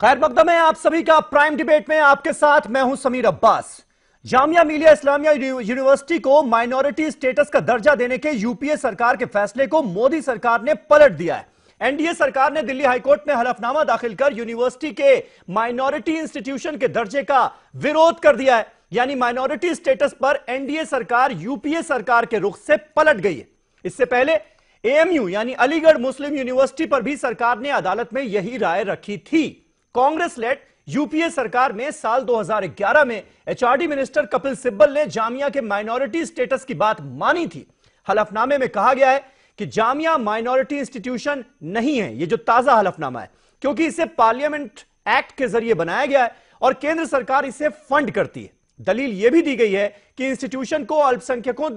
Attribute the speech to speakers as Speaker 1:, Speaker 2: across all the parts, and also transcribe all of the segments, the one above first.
Speaker 1: खैर मकदम है आप सभी का प्राइम डिबेट में। आपके साथ मैं हूं समीर अब्बास। जामिया मिलिया इस्लामिया यूनिवर्सिटी को माइनॉरिटी स्टेटस का दर्जा देने के यूपीए सरकार के फैसले को मोदी सरकार ने पलट दिया है। एनडीए सरकार ने दिल्ली हाईकोर्ट में हलफनामा दाखिल कर यूनिवर्सिटी के माइनॉरिटी इंस्टीट्यूशन के दर्जे का विरोध कर दिया है। यानी माइनॉरिटी स्टेटस पर एनडीए सरकार यूपीए सरकार के रुख से पलट गई है। इससे पहले एएमयू यानी अलीगढ़ मुस्लिम यूनिवर्सिटी पर भी सरकार ने अदालत में यही राय रखी थी। कांग्रेस लेड यूपीए सरकार में साल 2011 में एचआरडी मिनिस्टर कपिल सिब्बल ने जामिया के माइनॉरिटी स्टेटस की बात मानी थी। हलफनामे में कहा गया है कि जामिया माइनॉरिटी इंस्टीट्यूशन नहीं है। यह जो ताजा हलफनामा है, क्योंकि इसे पार्लियामेंट एक्ट के जरिए बनाया गया है और केंद्र सरकार इसे फंड करती है। दलील यह भी दी गई है कि इंस्टीट्यूशन को अल्पसंख्यकों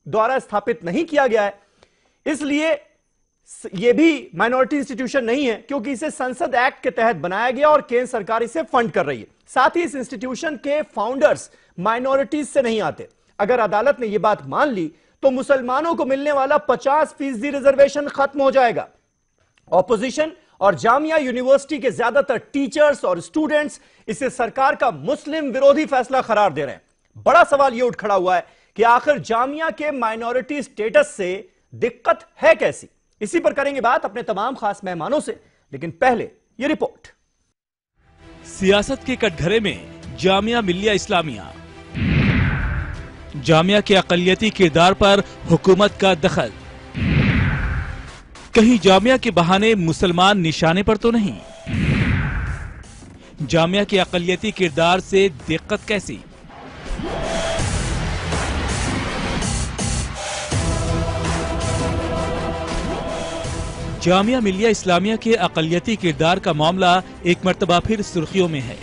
Speaker 1: द्वारा स्थापित नहीं किया गया है, इसलिए यह भी माइनॉरिटी इंस्टीट्यूशन नहीं है, क्योंकि इसे संसद एक्ट के तहत बनाया गया और केंद्र सरकार इसे फंड कर रही है। साथ ही इस इंस्टीट्यूशन के फाउंडर्स माइनॉरिटीज से नहीं आते। अगर अदालत ने यह बात मान ली तो मुसलमानों को मिलने वाला 50% रिजर्वेशन खत्म हो जाएगा। ऑपोजिशन और जामिया यूनिवर्सिटी के ज्यादातर टीचर्स और स्टूडेंट्स इसे सरकार का मुस्लिम विरोधी फैसला करार दे रहे हैं। बड़ा सवाल यह उठ खड़ा हुआ है कि आखिर जामिया के माइनॉरिटी स्टेटस से दिक्कत है कैसी। इसी पर करेंगे बात अपने तमाम खास मेहमानों से, लेकिन पहले यह रिपोर्ट।
Speaker 2: सियासत के कटघरे में जामिया मिलिया इस्लामिया, जामिया के अक़लियती किरदार पर हुकूमत का दखल। कहीं जामिया के बहाने मुसलमान निशाने पर तो नहीं? जामिया के अक़लियती किरदार से दिक्कत कैसी? जामिया मिलिया इस्लामिया के अक़लियती किरदार का मामला एक मर्तबा फिर सुर्खियों में है।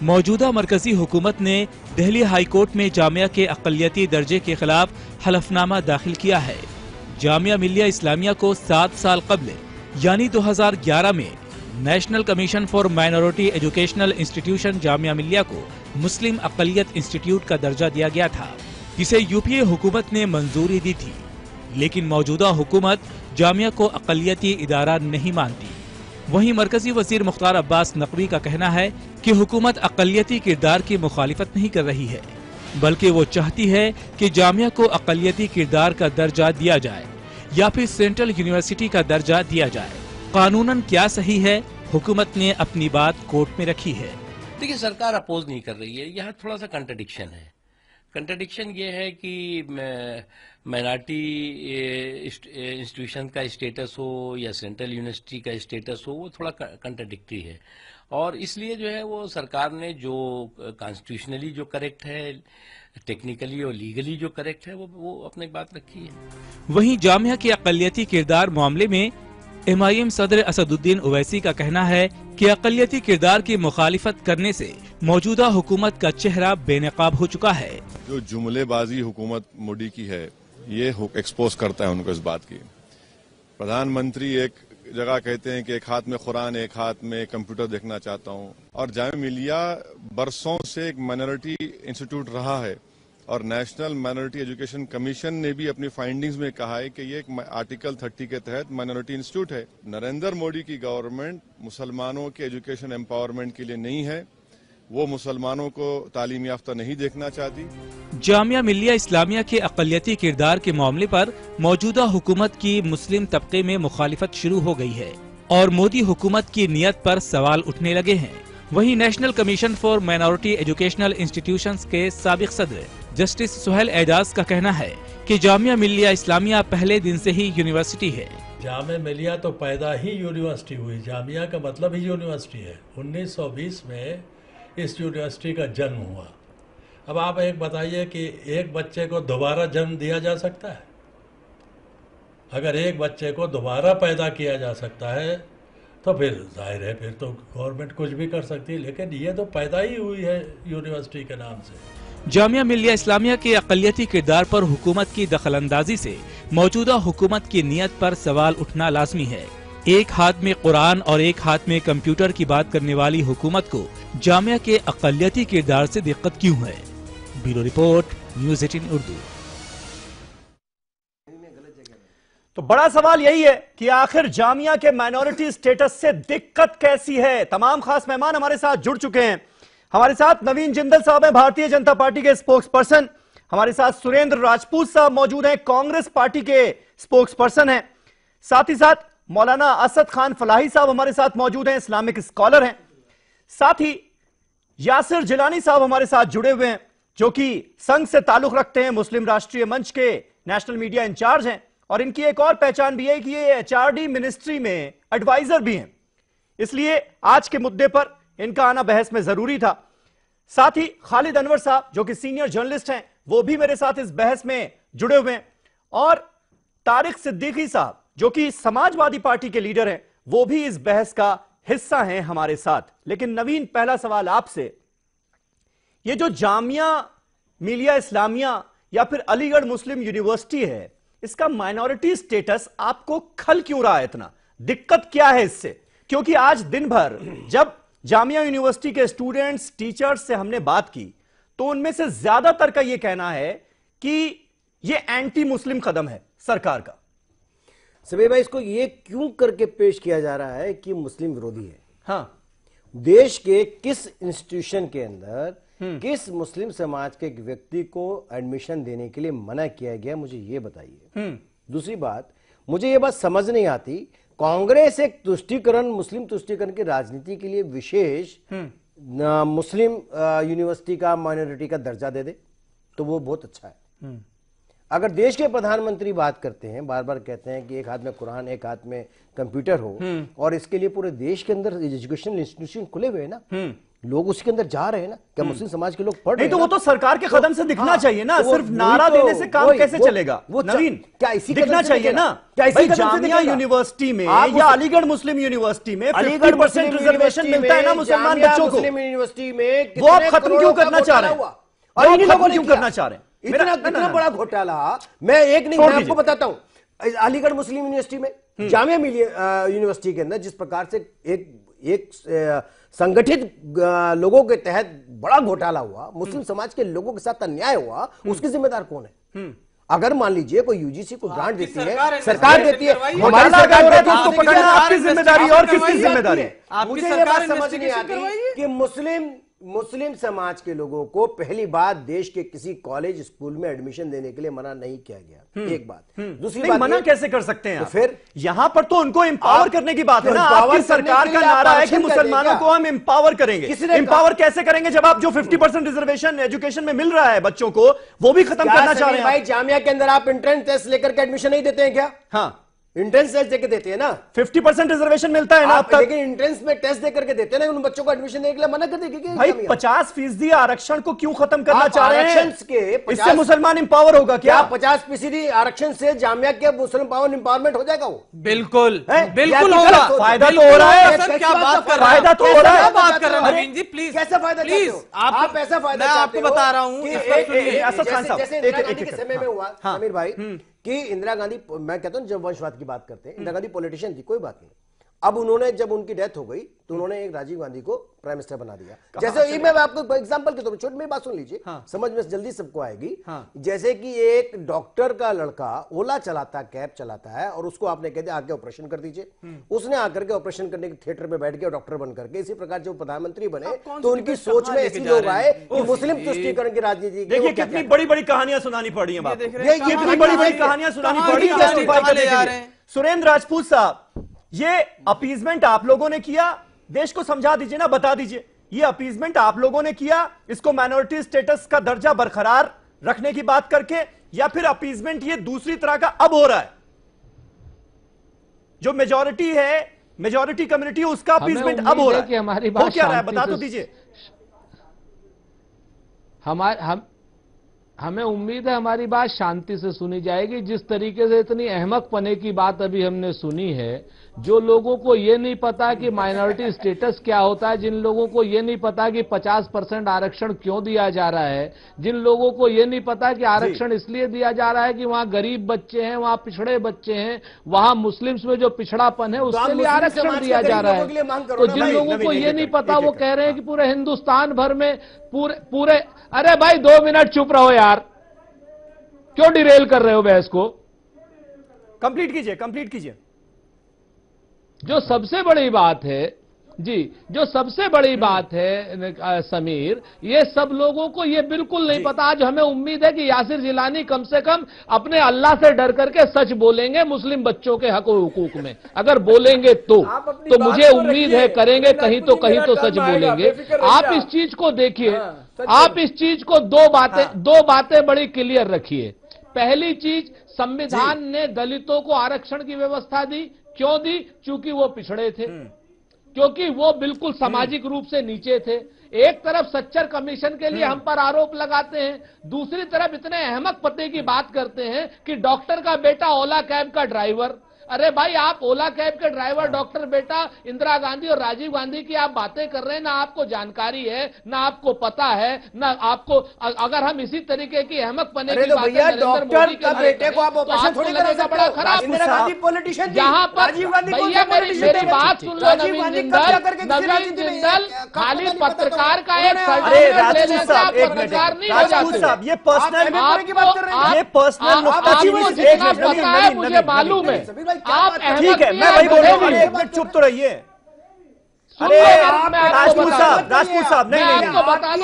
Speaker 2: मौजूदा मरकजी हुकूमत ने दिल्ली हाई कोर्ट में जामिया के अक़लियती दर्जे के खिलाफ हलफनामा दाखिल किया है। जामिया मिलिया इस्लामिया को 7 साल कबल यानी 2011 में national commission for minority educational institution Jamia Millia को मुस्लिम अक़लियत इंस्टीट्यूट का दर्जा दिया गया था, जिसे यूपीए हुकूमत ने मंजूरी दी थी। लेकिन मौजूदा हुकूमत जामिया को अक़लियती इदारा नहीं मानती। वहीं मरकजी वजीर मुख्तार अब्बास नकवी का कहना है कि हुकूमत अक़लियती किरदार की मुखालिफत नहीं कर रही है, बल्कि वो चाहती है कि जामिया को अक़लियती किरदार का दर्जा दिया जाए या फिर सेंट्रल यूनिवर्सिटी का दर्जा दिया जाए। कानूनन क्या सही है, हुकूमत ने अपनी बात कोर्ट में रखी है।
Speaker 3: देखिए, सरकार अपोज नहीं कर रही है। यहाँ थोड़ा सा कंट्रडिक्शन है। कंट्रडिक्शन ये है कि माइनॉरिटी इंस्टीट्यूशन का स्टेटस हो या सेंट्रल यूनिवर्सिटी का स्टेटस हो, वो थोड़ा कंट्रडिक्टरी है। और इसलिए जो है वो सरकार ने जो कॉन्स्टिट्यूशनली जो करेक्ट है, टेक्निकली और लीगली जो करेक्ट है, वो अपनी बात रखी है।
Speaker 2: वहीं जामिया के अक़लियती किरदार मामले में एमआईएम सदर असदुद्दीन ओवैसी का कहना है कि अक़लियती किरदार की मुखालिफत करने से मौजूदा हुकूमत का चेहरा बेनकाब हो चुका है।
Speaker 4: जो जुमलेबाजी हुकूमत मोदी की है, ये एक्सपोज करता है उनको इस बात की। प्रधानमंत्री एक जगह कहते हैं कि एक हाथ में कुरान एक हाथ में कंप्यूटर देखना चाहता हूं, और जामिया मिलिया बरसों से एक माइनॉरिटी इंस्टीट्यूट रहा है और नेशनल माइनॉरिटी एजुकेशन कमीशन ने भी अपनी फाइंडिंग्स में कहा है कि ये एक आर्टिकल 30 के तहत माइनॉरिटी इंस्टीट्यूट है। नरेंद्र मोदी की गवर्नमेंट मुसलमानों के एजुकेशन एम्पावरमेंट के लिए नहीं है, वो मुसलमानों को तालीम याफ्ता नहीं देखना चाहती।
Speaker 2: जामिया मिलिया इस्लामिया के अक़लियती किरदार के मामले पर मौजूदा हुकूमत की मुस्लिम तबके में मुखालिफत शुरू हो गई है और मोदी हुकूमत की नीयत पर सवाल उठने लगे हैं। वहीं national commission for minority educational institutions के साबिक सदर जस्टिस सुहेल एजाज का कहना है कि जामिया मिलिया इस्लामिया पहले दिन से ही यूनिवर्सिटी है।
Speaker 5: जामिया मिलिया तो पैदा ही यूनिवर्सिटी हुई। जामिया का मतलब ही यूनिवर्सिटी है। 1920 में इस यूनिवर्सिटी का जन्म हुआ। अब आप एक बताइए कि एक बच्चे को दोबारा जन्म दिया जा सकता है? अगर एक बच्चे को दोबारा पैदा किया जा सकता है तो फिर जाहिर है फिर तो गवर्नमेंट कुछ भी कर सकती है, लेकिन ये तो पैदा ही हुई है यूनिवर्सिटी के नाम से।
Speaker 2: जामिया मिलिया इस्लामिया के अक़लियती किरदार पर हुकूमत की दखलंदाजी से मौजूदा हुकूमत की नीयत पर सवाल उठना लाजमी है। एक हाथ में कुरान और एक हाथ में कंप्यूटर की बात करने वाली हुकूमत को जामिया के अक़लियती किरदार से दिक्कत क्यों है? Bureau report, news 18 Urdu.
Speaker 1: तो बड़ा सवाल यही है कि आखिर जामिया के माइनॉरिटी स्टेटस से दिक्कत कैसी है। तमाम खास मेहमान हमारे साथ जुड़ चुके हैं। हमारे साथ नवीन जिंदल साहब हैं, भारतीय जनता पार्टी के स्पोक्स पर्सन। हमारे साथ सुरेंद्र राजपूत साहब मौजूद हैं, कांग्रेस पार्टी के स्पोक्स पर्सन हैं। साथ ही साथ मौलाना असद खान फलाही साहब हमारे साथ मौजूद हैं, इस्लामिक स्कॉलर हैं। साथ ही यासिर जिलानी साहब हमारे साथ जुड़े हुए हैं, जो कि संघ से ताल्लुक रखते हैं, मुस्लिम राष्ट्रीय मंच के नेशनल मीडिया इंचार्ज हैं। और इनकी एक और पहचान भी है कि ये एचआरडी मिनिस्ट्री में एडवाइजर भी हैं, इसलिए आज के मुद्दे पर इनका आना बहस में जरूरी था। साथ ही खालिद अनवर साहब जो कि सीनियर जर्नलिस्ट हैं, वो भी मेरे साथ इस बहस में जुड़े हुए हैं। और तारिक सिद्दीकी साहब जो कि समाजवादी पार्टी के लीडर हैं, वो भी इस बहस का हिस्सा हैं हमारे साथ। लेकिन नवीन, पहला सवाल आपसे, ये जो जामिया मिलिया इस्लामिया या फिर अलीगढ़ मुस्लिम यूनिवर्सिटी है, इसका माइनॉरिटी स्टेटस आपको खल क्यों रहा है इतना? दिक्कत क्या है इससे? क्योंकि आज दिन भर जब जामिया यूनिवर्सिटी के स्टूडेंट्स, टीचर्स से हमने बात की, तो उनमें से ज्यादातर का यह कहना है कि यह एंटी मुस्लिम कदम है सरकार का।
Speaker 6: समीर भाई, इसको ये क्यों करके पेश किया जा रहा है कि मुस्लिम विरोधी है?
Speaker 1: हाँ,
Speaker 6: देश के किस इंस्टीट्यूशन के अंदर किस मुस्लिम समाज के एक व्यक्ति को एडमिशन देने के लिए मना किया गया, मुझे ये बताइए। दूसरी बात, मुझे ये बात समझ नहीं आती, कांग्रेस एक तुष्टीकरण, मुस्लिम तुष्टीकरण की राजनीति के लिए विशेष मुस्लिम यूनिवर्सिटी का माइनॉरिटी का दर्जा दे दे तो वो बहुत अच्छा है। अगर देश के प्रधानमंत्री बात करते हैं, बार बार कहते हैं कि एक हाथ में कुरान एक हाथ में कंप्यूटर हो, और इसके लिए पूरे देश के अंदर एजुकेशनल इंस्टीट्यूशन खुले हुए हैं ना, लोग उसके अंदर जा रहे हैं ना, क्या मुस्लिम समाज के लोग पढ़ रहे हैं?
Speaker 1: नहीं तो वो तो सरकार के कदम से दिखना चाहिए ना, सिर्फ नारा देने से काम कैसे चलेगा? नवीन,
Speaker 6: क्या इसी
Speaker 1: दिखना चाहिए ना? भाई जामिया यूनिवर्सिटी में या अलीगढ़ मुस्लिम यूनिवर्सिटी में 50% रिजर्वेशन मिलता है ना मुसलमान बच्चों को,
Speaker 6: मुस्लिम यूनिवर्सिटी में
Speaker 1: वो आप खत्म क्यों करना चाह रहे हैं? और इन लोगों ने क्यों करना चाह रहे हैं?
Speaker 6: इतना बड़ा घोटाला मैं एक नहीं, मैं आपको बताता हूं। अलीगढ़ मुस्लिम यूनिवर्सिटी में, जामिया मिलिया यूनिवर्सिटी के अंदर जिस प्रकार से एक संगठित लोगों के तहत बड़ा घोटाला हुआ, मुस्लिम समाज के लोगों के साथ अन्याय हुआ, उसकी जिम्मेदार कौन है? अगर मान लीजिए कोई यूजीसी को ग्रांट देती है, सरकार देती है,
Speaker 1: हमारी सरकार है तो उसको पकड़ना आपकी जिम्मेदारी और किसकी जिम्मेदारी?
Speaker 6: मुझे ये बात समझ नहीं आती कि मुस्लिम समाज के लोगों को पहली बात देश के किसी कॉलेज स्कूल में एडमिशन देने के लिए मना नहीं किया गया। एक बात। दूसरी बात,
Speaker 1: मना कैसे कर सकते हैं?
Speaker 6: तो फिर
Speaker 1: यहां पर तो उनको एम्पावर करने की बात है ना। आपकी सरकार का नारा है कि मुसलमानों को हम एम्पावर करेंगे। एम्पावर कैसे करेंगे जब आप जो 50% रिजर्वेशन एजुकेशन में मिल रहा है बच्चों को, वो भी खत्म करना चाह रहे हैं?
Speaker 6: भाई जामिया के अंदर आप एंट्रेंस टेस्ट लेकर के एडमिशन नहीं देते हैं क्या?
Speaker 1: हाँ,
Speaker 6: एंट्रेंस टेस्ट देके देते हैं ना।
Speaker 1: 50% रिजर्वेशन मिलता है ना अब तक,
Speaker 6: लेकिन एंट्रेंस में टेस्ट देकर के देते हैं ना, उन बच्चों को एडमिशन देने के लिए मना कर देंगे
Speaker 1: भाई 50% आरक्षण को क्यों खत्म करना चाह रहे हैं? इससे मुसलमान एम्पावर होगा क्या?
Speaker 6: 50% आरक्षण से जामिया के मुसलमान एम्पावरमेंट हो जाएगा? वो
Speaker 2: बिल्कुल बिल्कुल होगा।
Speaker 1: फायदा तो हो रहा है,
Speaker 2: क्या बात कर रहे हैं?
Speaker 1: फायदा तो हो रहा है,
Speaker 2: बात कर रहे हैं नवीन जी, प्लीज
Speaker 6: कैसा फायदा
Speaker 2: प्लीज
Speaker 6: आप ऐसा फायदा
Speaker 2: मैं आपको बता रहा हूं,
Speaker 6: जैसे इंदिरा गांधी के समय में हुआ समीर भाई कि इंदिरा गांधी, मैं कहता हूं जब वंशवाद की बात करते हैं, इंदिरा गांधी पॉलिटिशियन थी, कोई बात नहीं। अब उन्होंने जब उनकी डेथ हो गई तो उन्होंने एक राजीव गांधी को प्राइम मिनिस्टर बना दिया। जैसे ये मैं आपको एग्जांपल के तौर पर, छोटी मेरी बात सुन लीजिए, समझ में जल्दी सबको आएगी। जैसे कि एक डॉक्टर का लड़का ओला चलाता, कैब चलाता है, और उसको आपने कह दिया आके ऑपरेशन कर दीजिए, उसने आकर के ऑपरेशन करने के थिएटर में बैठ गया डॉक्टर बनकर के। इसी प्रकार जब प्रधानमंत्री बने तो उनकी सोच में ऐसी लोग आए कि मुस्लिम तुष्टीकरण की राजनीति।
Speaker 1: देखिए कितनी बड़ी बड़ी कहानियां सुनानी पड़ रही है, कितनी बड़ी बड़ी कहानियां सुनानी पड़ रही है। सुरेंद्र राजपूत साहब, ये अपीजमेंट आप लोगों ने किया, देश को समझा दीजिए ना, बता दीजिए, ये अपीजमेंट आप लोगों ने किया इसको माइनॉरिटी स्टेटस का दर्जा बरकरार रखने की बात करके, या फिर अपीजमेंट ये दूसरी तरह का अब हो रहा है? जो मेजॉरिटी है, मेजॉरिटी कम्युनिटी, उसका अपीजमेंट अब हो रहा है,
Speaker 7: हमारी
Speaker 1: बात क्या रहा है बता तो दीजिए।
Speaker 7: हमें उम्मीद है हमारी बात शांति से सुनी जाएगी। जिस तरीके से इतनी अहमक पने की बात अभी हमने सुनी है, जो लोगों को ये नहीं पता कि माइनॉरिटी स्टेटस क्या होता है, जिन लोगों को ये नहीं पता कि 50% आरक्षण क्यों दिया जा रहा है, जिन लोगों को ये नहीं पता कि आरक्षण इसलिए दिया जा रहा है कि वहां गरीब बच्चे हैं, वहां पिछड़े बच्चे हैं, वहां मुस्लिम्स में जो पिछड़ापन है उसके लिए आरक्षण दिया जा रहा है, तो जिन लोगों को ये नहीं पता वो कह रहे हैं कि पूरे हिंदुस्तान भर में पूरे अरे भाई 2 मिनट चुप रहो यार, क्यों डिरेल कर रहे हो बहस को?
Speaker 1: कंप्लीट कीजिए।
Speaker 7: जो सबसे बड़ी बात है जी, जो सबसे बड़ी बात है समीर, ये सब लोगों को ये बिल्कुल नहीं पता। आज हमें उम्मीद है कि यासिर जिलानी कम से कम अपने अल्लाह से डर करके सच बोलेंगे मुस्लिम बच्चों के हक और हुकूक में, अगर बोलेंगे तो मुझे उम्मीद है करेंगे, कहीं तो सच बोलेंगे। आप इस चीज को देखिए, आप इस चीज को दो बातें बड़ी क्लियर रखिए। पहली चीज, संविधान ने दलितों को आरक्षण की व्यवस्था दी। क्यों दी? चूंकि वो पिछड़े थे, क्योंकि वो बिल्कुल सामाजिक रूप से नीचे थे। एक तरफ सच्चर कमीशन के लिए हम पर आरोप लगाते हैं, दूसरी तरफ इतने अहमक पते की बात करते हैं कि डॉक्टर का बेटा ओला कैब का ड्राइवर। अरे भाई, आप ओला कैब के ड्राइवर डॉक्टर बेटा इंदिरा गांधी और राजीव गांधी की आप बातें कर रहे हैं, ना आपको जानकारी है, ना आपको पता है, ना आपको। अगर हम इसी तरीके की अहमक पने की बातें
Speaker 6: डॉक्टर का बेटे को आप ऑपरेशन थोड़ी करा सकते
Speaker 7: बड़ा
Speaker 6: हो।
Speaker 7: खराब।
Speaker 6: इंदिरा गांधी पॉलिटिशियन थी,
Speaker 7: यहाँ पर
Speaker 6: राजीव गांधी
Speaker 7: भैया मेरी बात सुन लो। नवीन जिंदल खाली पत्रकार का एक सर्टिफिकेट लेने से आप पत्रकार नहीं हो जाते।
Speaker 1: ये पर्सनल
Speaker 7: पता है, मुझे मालूम है। आप
Speaker 1: ठीक है, मैं वही बोल रहा हूँ। एक मिनट चुप तो रहिए। अरे राजपूत साहब नहीं,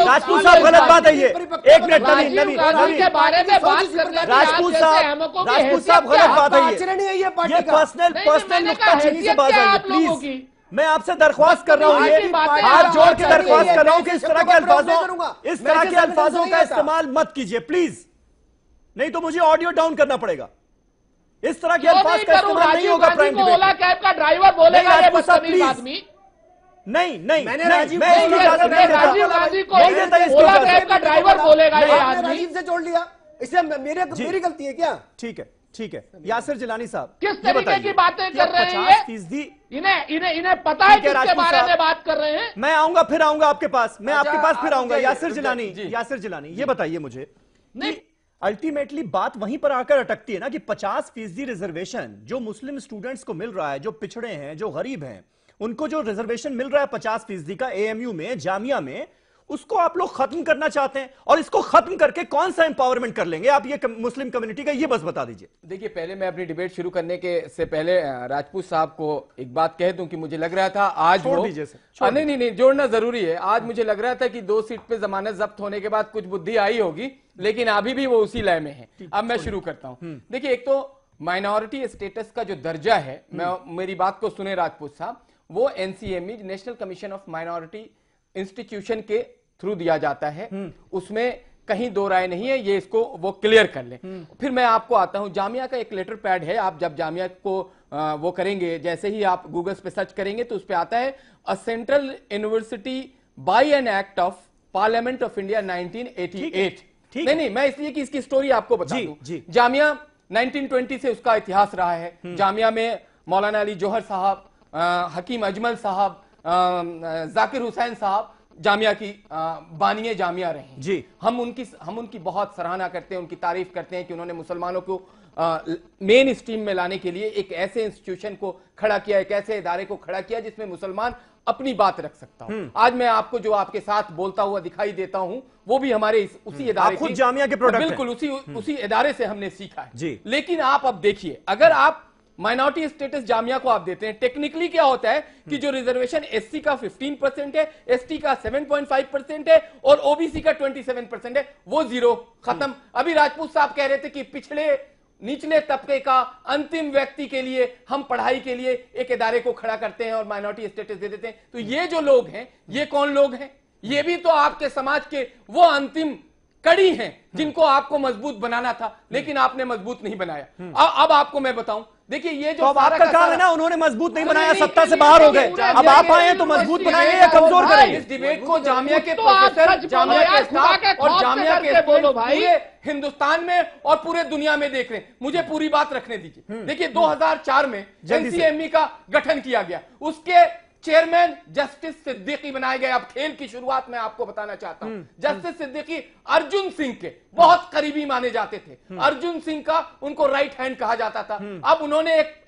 Speaker 1: राजपूत साहब गलत बात है ये। एक मिनट, नवीन
Speaker 7: के बारे में बात करने
Speaker 1: राजपूत साहब गलत बात है ये पर्सनल नुक्ताचीनी से बात है। प्लीज, मैं आपसे दरख्वास्त कर रहा हूँ, ये हाथ जोड़ के दरख्वास्त कर रहा हूँ कि इस तरह के अल्फाजों का इस्तेमाल मत कीजिए प्लीज, नहीं तो मुझे ऑडियो डाउन करना पड़ेगा। इस तरह के अल्फाज का इस्तेमाल नहीं होगा प्राइम डिबेट।
Speaker 7: ओला कैब का ड्राइवर बोलेगा ये बदतमीज आदमी।
Speaker 1: नहीं,
Speaker 7: मैंने राजीव गांधी को ओला कैब का ड्राइवर बोलेगा ये आदमी।
Speaker 6: राजीव से जोड़ लिया, इससे मेरी गलती है क्या?
Speaker 1: ठीक है। यासिर जिलानी साहब,
Speaker 7: किस तरीके की बातें कर रहे हैं?
Speaker 1: 50%
Speaker 7: इन्हें पता है किसके बारे में बात कर रहे हैं?
Speaker 1: मैं फिर आऊंगा आपके पास, मैं आपके पास फिर आऊंगा। यासिर जिलानी, ये बताइए मुझे, अल्टीमेटली बात वहीं पर आकर अटकती है ना कि 50% रिजर्वेशन जो मुस्लिम स्टूडेंट्स को मिल रहा है, जो पिछड़े हैं, जो गरीब हैं, उनको जो रिजर्वेशन मिल रहा है 50% का एएमयू में, जामिया में, उसको आप लोग खत्म करना चाहते हैं। और इसको खत्म करके कौन सा एम्पावरमेंट कर लेंगे आप ये मुस्लिम कम्युनिटी का? ये बस बता दीजिए।
Speaker 8: देखिए, पहले मैं अपनी डिबेट शुरू करने के से पहले राजपूत साहब को एक बात कह दूं कि मुझे लग रहा था आज नहीं, जोड़ना जरूरी है। आज मुझे लग रहा था कि 2 सीट पे जमानत जब्त होने के बाद कुछ बुद्धि आई होगी, लेकिन अभी भी वो उसी लय में है। अब मैं शुरू करता हूं। देखिए, एक तो माइनॉरिटी स्टेटस का जो दर्जा है, मेरी बात को सुने राजपूत साहब, वो NCME national commission of minority institution के थ्रू दिया जाता है। उसमें कहीं दो राय नहीं है, ये इसको वो क्लियर कर ले। फिर मैं आपको आता हूं, जामिया का एक लेटर पैड है। आप जब जामिया को वो करेंगे, जैसे ही आप गूगल पे सर्च करेंगे तो उस पे आता है a central university by an act of parliament of India 1988। नहीं, मैं इसलिए कि इसकी स्टोरी आपको बता दूं। जामिया 1920 से उसका इतिहास रहा है। जामिया में मौलाना अली जौहर साहब, हकीम अजमल साहब, जाकिर हुसैन साहब जामिया की बानिए जामिया रहे जी। हम उनकी बहुत सराहना करते हैं, उनकी तारीफ करते हैं कि उन्होंने मुसलमानों को मेन स्ट्रीम में लाने के लिए एक ऐसे इंस्टीट्यूशन को खड़ा किया, एक ऐसे इदारे को खड़ा किया जिसमें मुसलमान अपनी बात रख सकता हूं। आज मैं आपको जो आपके साथ बोलता हुआ दिखाई देता हूं, वो भी हमारे उसी इदारे
Speaker 1: खुद जामिया के प्रोडक्ट,
Speaker 8: बिल्कुल उसी इदारे से हमने सीखा है
Speaker 1: जी।
Speaker 8: लेकिन आप अब देखिए, अगर आप माइनॉरिटी स्टेटस जामिया को आप देते हैं, टेक्निकली क्या होता है कि जो रिजर्वेशन एससी का 15% है, एसटी का 7.5% है और ओबीसी का 27% है, वो जीरो खत्म। अभी राजपूत साहब कह रहे थे कि पिछड़े निचले तबके का अंतिम व्यक्ति के लिए हम पढ़ाई के लिए एक इदारे को खड़ा करते हैं और माइनॉरिटी स्टेटस दे देते हैं। तो ये जो लोग हैं, ये कौन लोग हैं? ये भी तो आपके समाज के वो अंतिम कड़ी हैं जिनको आपको मजबूत बनाना था, लेकिन आपने मजबूत नहीं बनाया। अब आपको मैं बताऊं, देखिए ये जो
Speaker 1: तो आपका काम है ना, उन्होंने मजबूत नहीं बनाया, सत्ता से बाहर हो गए। अब आप आए तो मजबूत बनाएंगे या कमजोर करेंगे?
Speaker 8: इस डिबेट को जामिया के प्रोफेसर, जामिया के स्टाफ और जामिया के पूरे हिंदुस्तान में और पूरे दुनिया में देख रहे हैं। मुझे पूरी बात रखने दीजिए। देखिए 2004 में एनसीएमई का गठन किया गया, उसके चेयरमैन जस्टिस सिद्दीकी बनाए गए। अब खेल की शुरुआत मैं आपको बताना चाहता हूं। जस्टिस सिद्दीकी अर्जुन सिंह के बहुत करीबी माने जाते थे। अर्जुन सिंह का उनको राइट हैंड कहा जाता था। अब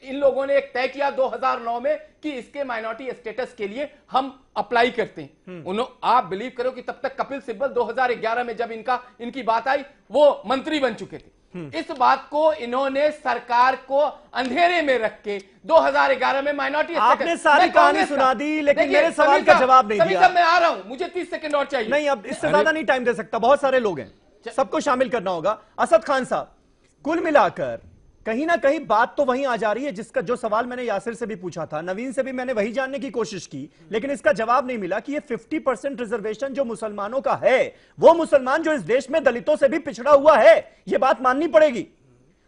Speaker 8: इन लोगों ने एक तय किया 2009 में कि इसके माइनॉरिटी स्टेटस के लिए हम अप्लाई करते हैं। आप बिलीव करो कि तब तक कपिल सिब्बल 2011 में जब इनकी बात आई, वो मंत्री बन चुके थे। इस बात को इन्होंने सरकार को अंधेरे में रख के 2011 में माइनॉरिटी
Speaker 1: आपने सारी कहानी सुना दी, लेकिन मेरे सवाल का जवाब नहीं दिया।
Speaker 8: मैं आ रहा हूं, मुझे 30 सेकंड और चाहिए।
Speaker 1: नहीं, अब इससे ज्यादा नहीं टाइम दे सकता, बहुत सारे लोग हैं, सबको शामिल करना होगा। असद खान साहब, कुल मिलाकर कहीं ना कहीं बात तो वहीं आ जा रही है जिसका जो सवाल मैंने यासिर से भी पूछा था, नवीन से भी मैंने वही जानने की कोशिश की, लेकिन इसका जवाब नहीं मिला कि ये 50% रिजर्वेशन जो मुसलमानों का है, वो मुसलमान जो इस देश में दलितों से भी पिछड़ा हुआ है, ये बात माननी पड़ेगी।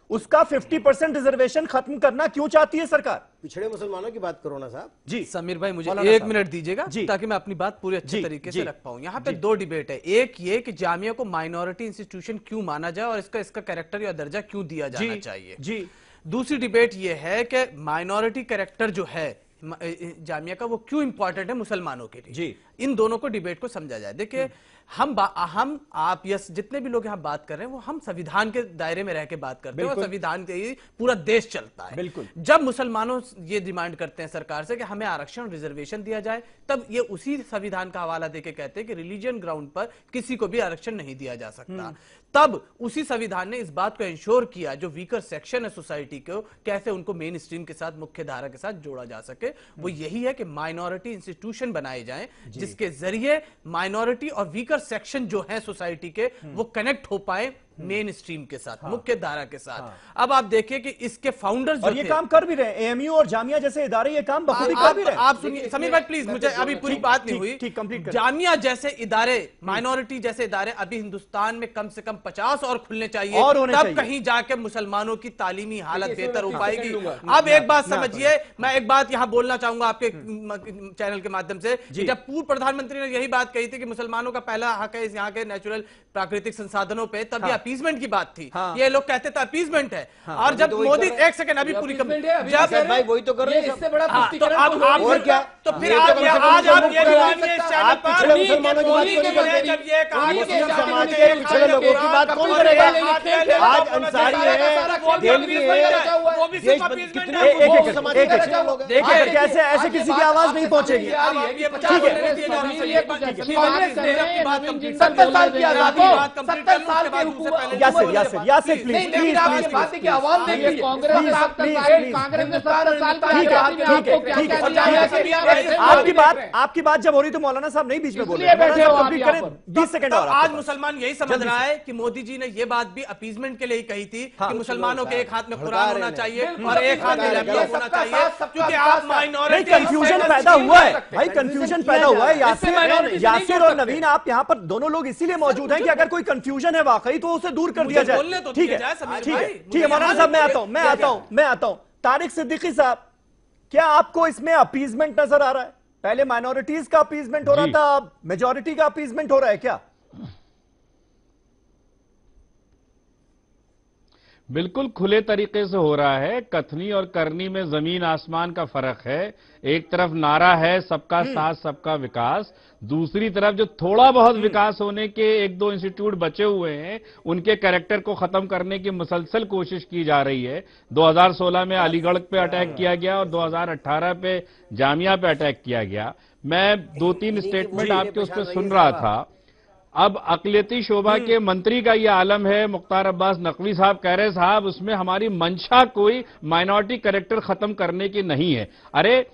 Speaker 1: उसका 50% रिजर्वेशन खत्म करना क्यों चाहती है सरकार?
Speaker 6: पिछड़े मुसलमानों की बात करो ना साहब।
Speaker 9: जी समीर भाई, मुझे 1 मिनट दीजिएगा ताकि मैं अपनी बात पूरे अच्छे तरीके से रख पाऊं। यहाँ पे 2 डिबेट है। एक ये कि जामिया को माइनॉरिटी इंस्टीट्यूशन क्यों माना जाए और इसका कैरेक्टर या दर्जा क्यों दिया जाना चाहिए। जी। दूसरी डिबेट ये है कि माइनॉरिटी कैरेक्टर जो है जामिया का वो क्यों इंपॉर्टेंट है मुसलमानों के लिए। जी। इन दोनों को डिबेट को समझा जाए। देखिए, हम आप यस जितने भी लोग यहाँ बात कर रहे हैं वो हम संविधान के दायरे में रह के बात करते हैं और संविधान के ही पूरा देश चलता है। बिल्कुल। जब मुसलमानों ये डिमांड करते हैं सरकार से कि हमें आरक्षण रिजर्वेशन दिया जाए, तब ये उसी संविधान का हवाला देके कहते हैं कि रिलीजियन ग्राउंड पर किसी को भी आरक्षण नहीं दिया जा सकता। तब उसी संविधान ने इस बात को इंश्योर किया जो वीकर सेक्शन है सोसाइटी को, कैसे उनको मेन स्ट्रीम के साथ, मुख्य धारा के साथ जोड़ा जा सके। वो यही है कि माइनॉरिटी इंस्टीट्यूशन बनाए जाएं जिसके जरिए माइनॉरिटी और वीकर सेक्शन जो है सोसाइटी के वो कनेक्ट हो पाए मेन स्ट्रीम के साथ, मुख्य धारा के साथ। अब आप देखिए कि इसके फाउंडर्स
Speaker 1: और ये काम कर भी रहे हैं, एएमयू और जामिया जैसे इदारे ये काम बखूबी कर भी रहे हैं।
Speaker 9: आप सुनिए समीर भाई प्लीज, मुझे अभी पूरी बात नहीं हुई।
Speaker 1: ठीक, कंप्लीट करें।
Speaker 9: जामिया जैसे इदारे, माइनॉरिटी जैसे इदारे अभी हिंदुस्तान में कम से कम 50 और खुलने चाहिए, तब कहीं जाके मुसलमानों की तालीमी हालत बेहतर हो पाएगी। अब एक बात समझिए, मैं एक बात यहां बोलना चाहूंगा आपके चैनल के माध्यम से, जब पूर्व प्रधानमंत्री ने यही बात कही थी कि मुसलमानों का पहला हक है यहाँ के नेचुरल प्राकृतिक संसाधनों पे, तब ये अपीजमेंट की बात थी। ये लोग कहते थे अपीजमेंट है। और जब मोदी, एक सेकंड अभी पूरी जब
Speaker 6: भाई वही तो कर रहे हैं, इससे बड़ा
Speaker 9: तो आप और क्या, तो फिर आज आप ये मानिए इस चैनल पर
Speaker 6: मुसलमानों की बात कौन करेगा?
Speaker 9: जब ये कहा
Speaker 6: मुस्लिम समाज के पिछड़े लोगों की बात कौन करेगा? आज अंसारी है, देलवी है,
Speaker 1: देखिए कैसे ऐसे किसी की आवाज नहीं पहुंचेगी।
Speaker 8: 70 साल की आजादी, 70 साल के हुकूमत।
Speaker 1: यासिर प्लीज प्लीज
Speaker 8: बात है कि आवाम देख रही है।
Speaker 1: कांग्रेस ने 70 साल आपकी बात जब हो रही तो मौलाना साहब नहीं बीच में बोल रहे। 20 सेकंड और।
Speaker 9: आज मुसलमान यही समझ रहा है कि मोदी जी ने ये बात भी अपीजमेंट के लिए ही कही थी कि मुसलमानों के एक हाथ में कुरान होना चाहिए और एक हाथ में लैपटॉप होना चाहिए, क्योंकि आप माइनॉरिटी।
Speaker 1: कंफ्यूजन पैदा हुआ है भाई, कंफ्यूजन पैदा हुआ है। यासिर और नवीन, आप यहाँ पर दोनों लोग इसीलिए मौजूद हैं कि अगर कोई कंफ्यूजन है वाकई तो उसे दूर कर दिया जाए। ठीक है, ठीक है मौलाना साहब, मैं आता हूं। तारिक सिद्दीकी साहब, क्या आपको इसमें अपीजमेंट नजर आ रहा है? पहले माइनॉरिटीज का अपीजमेंट हो रहा था, अब मेजॉरिटी का अपीजमेंट हो रहा है क्या?
Speaker 10: बिल्कुल खुले तरीके से हो रहा है। कथनी और करनी में जमीन आसमान का फर्क है। एक तरफ नारा है सबका साथ सबका विकास, दूसरी तरफ जो थोड़ा बहुत विकास होने के 1-2 इंस्टीट्यूट बचे हुए हैं उनके कैरेक्टर को खत्म करने की मुसलसल कोशिश की जा रही है। 2016 में अलीगढ़ पे अटैक किया गया और 2018 पे जामिया पे अटैक किया गया। मैं 2-3 स्टेटमेंट आपके उस पर सुन रहा था। अब अक़लियती शोबा के मंत्री का यह आलम है, मुख्तार अब्बास नकवी साहब कह रहे साहब उसमें हमारी मंशा कोई माइनॉरिटी कैरेक्टर खत्म करने की नहीं है। अरे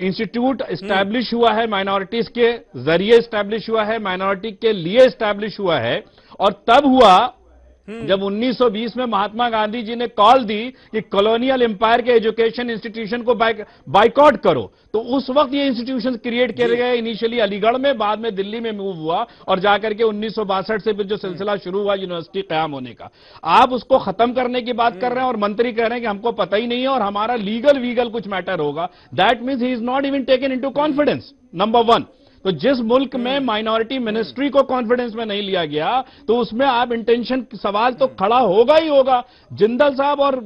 Speaker 10: इंस्टीट्यूट एस्टैब्लिश हुआ है, माइनॉरिटीज के जरिए एस्टैब्लिश हुआ है, माइनॉरिटी के लिए एस्टैब्लिश हुआ है। और तब हुआ जब 1920 में महात्मा गांधी जी ने कॉल दी कि कॉलोनियल एम्पायर के एजुकेशन इंस्टीट्यूशन को बाइकआउट करो, तो उस वक्त ये इंस्टीट्यूशन क्रिएट किए गए। इनिशियली अलीगढ़ में, बाद में दिल्ली में मूव हुआ और जाकर के 1962 से फिर जो सिलसिला शुरू हुआ यूनिवर्सिटी कायम होने का। आप उसको खत्म करने की बात कर रहे हैं और मंत्री कह रहे हैं कि हमको पता ही नहीं है और हमारा लीगल वीगल कुछ मैटर होगा। That means he is not even taken into confidence, number 1। तो जिस मुल्क में माइनॉरिटी मिनिस्ट्री को कॉन्फिडेंस में नहीं लिया गया तो उसमें आप इंटेंशन सवाल तो खड़ा होगा ही होगा। जिंदल साहब और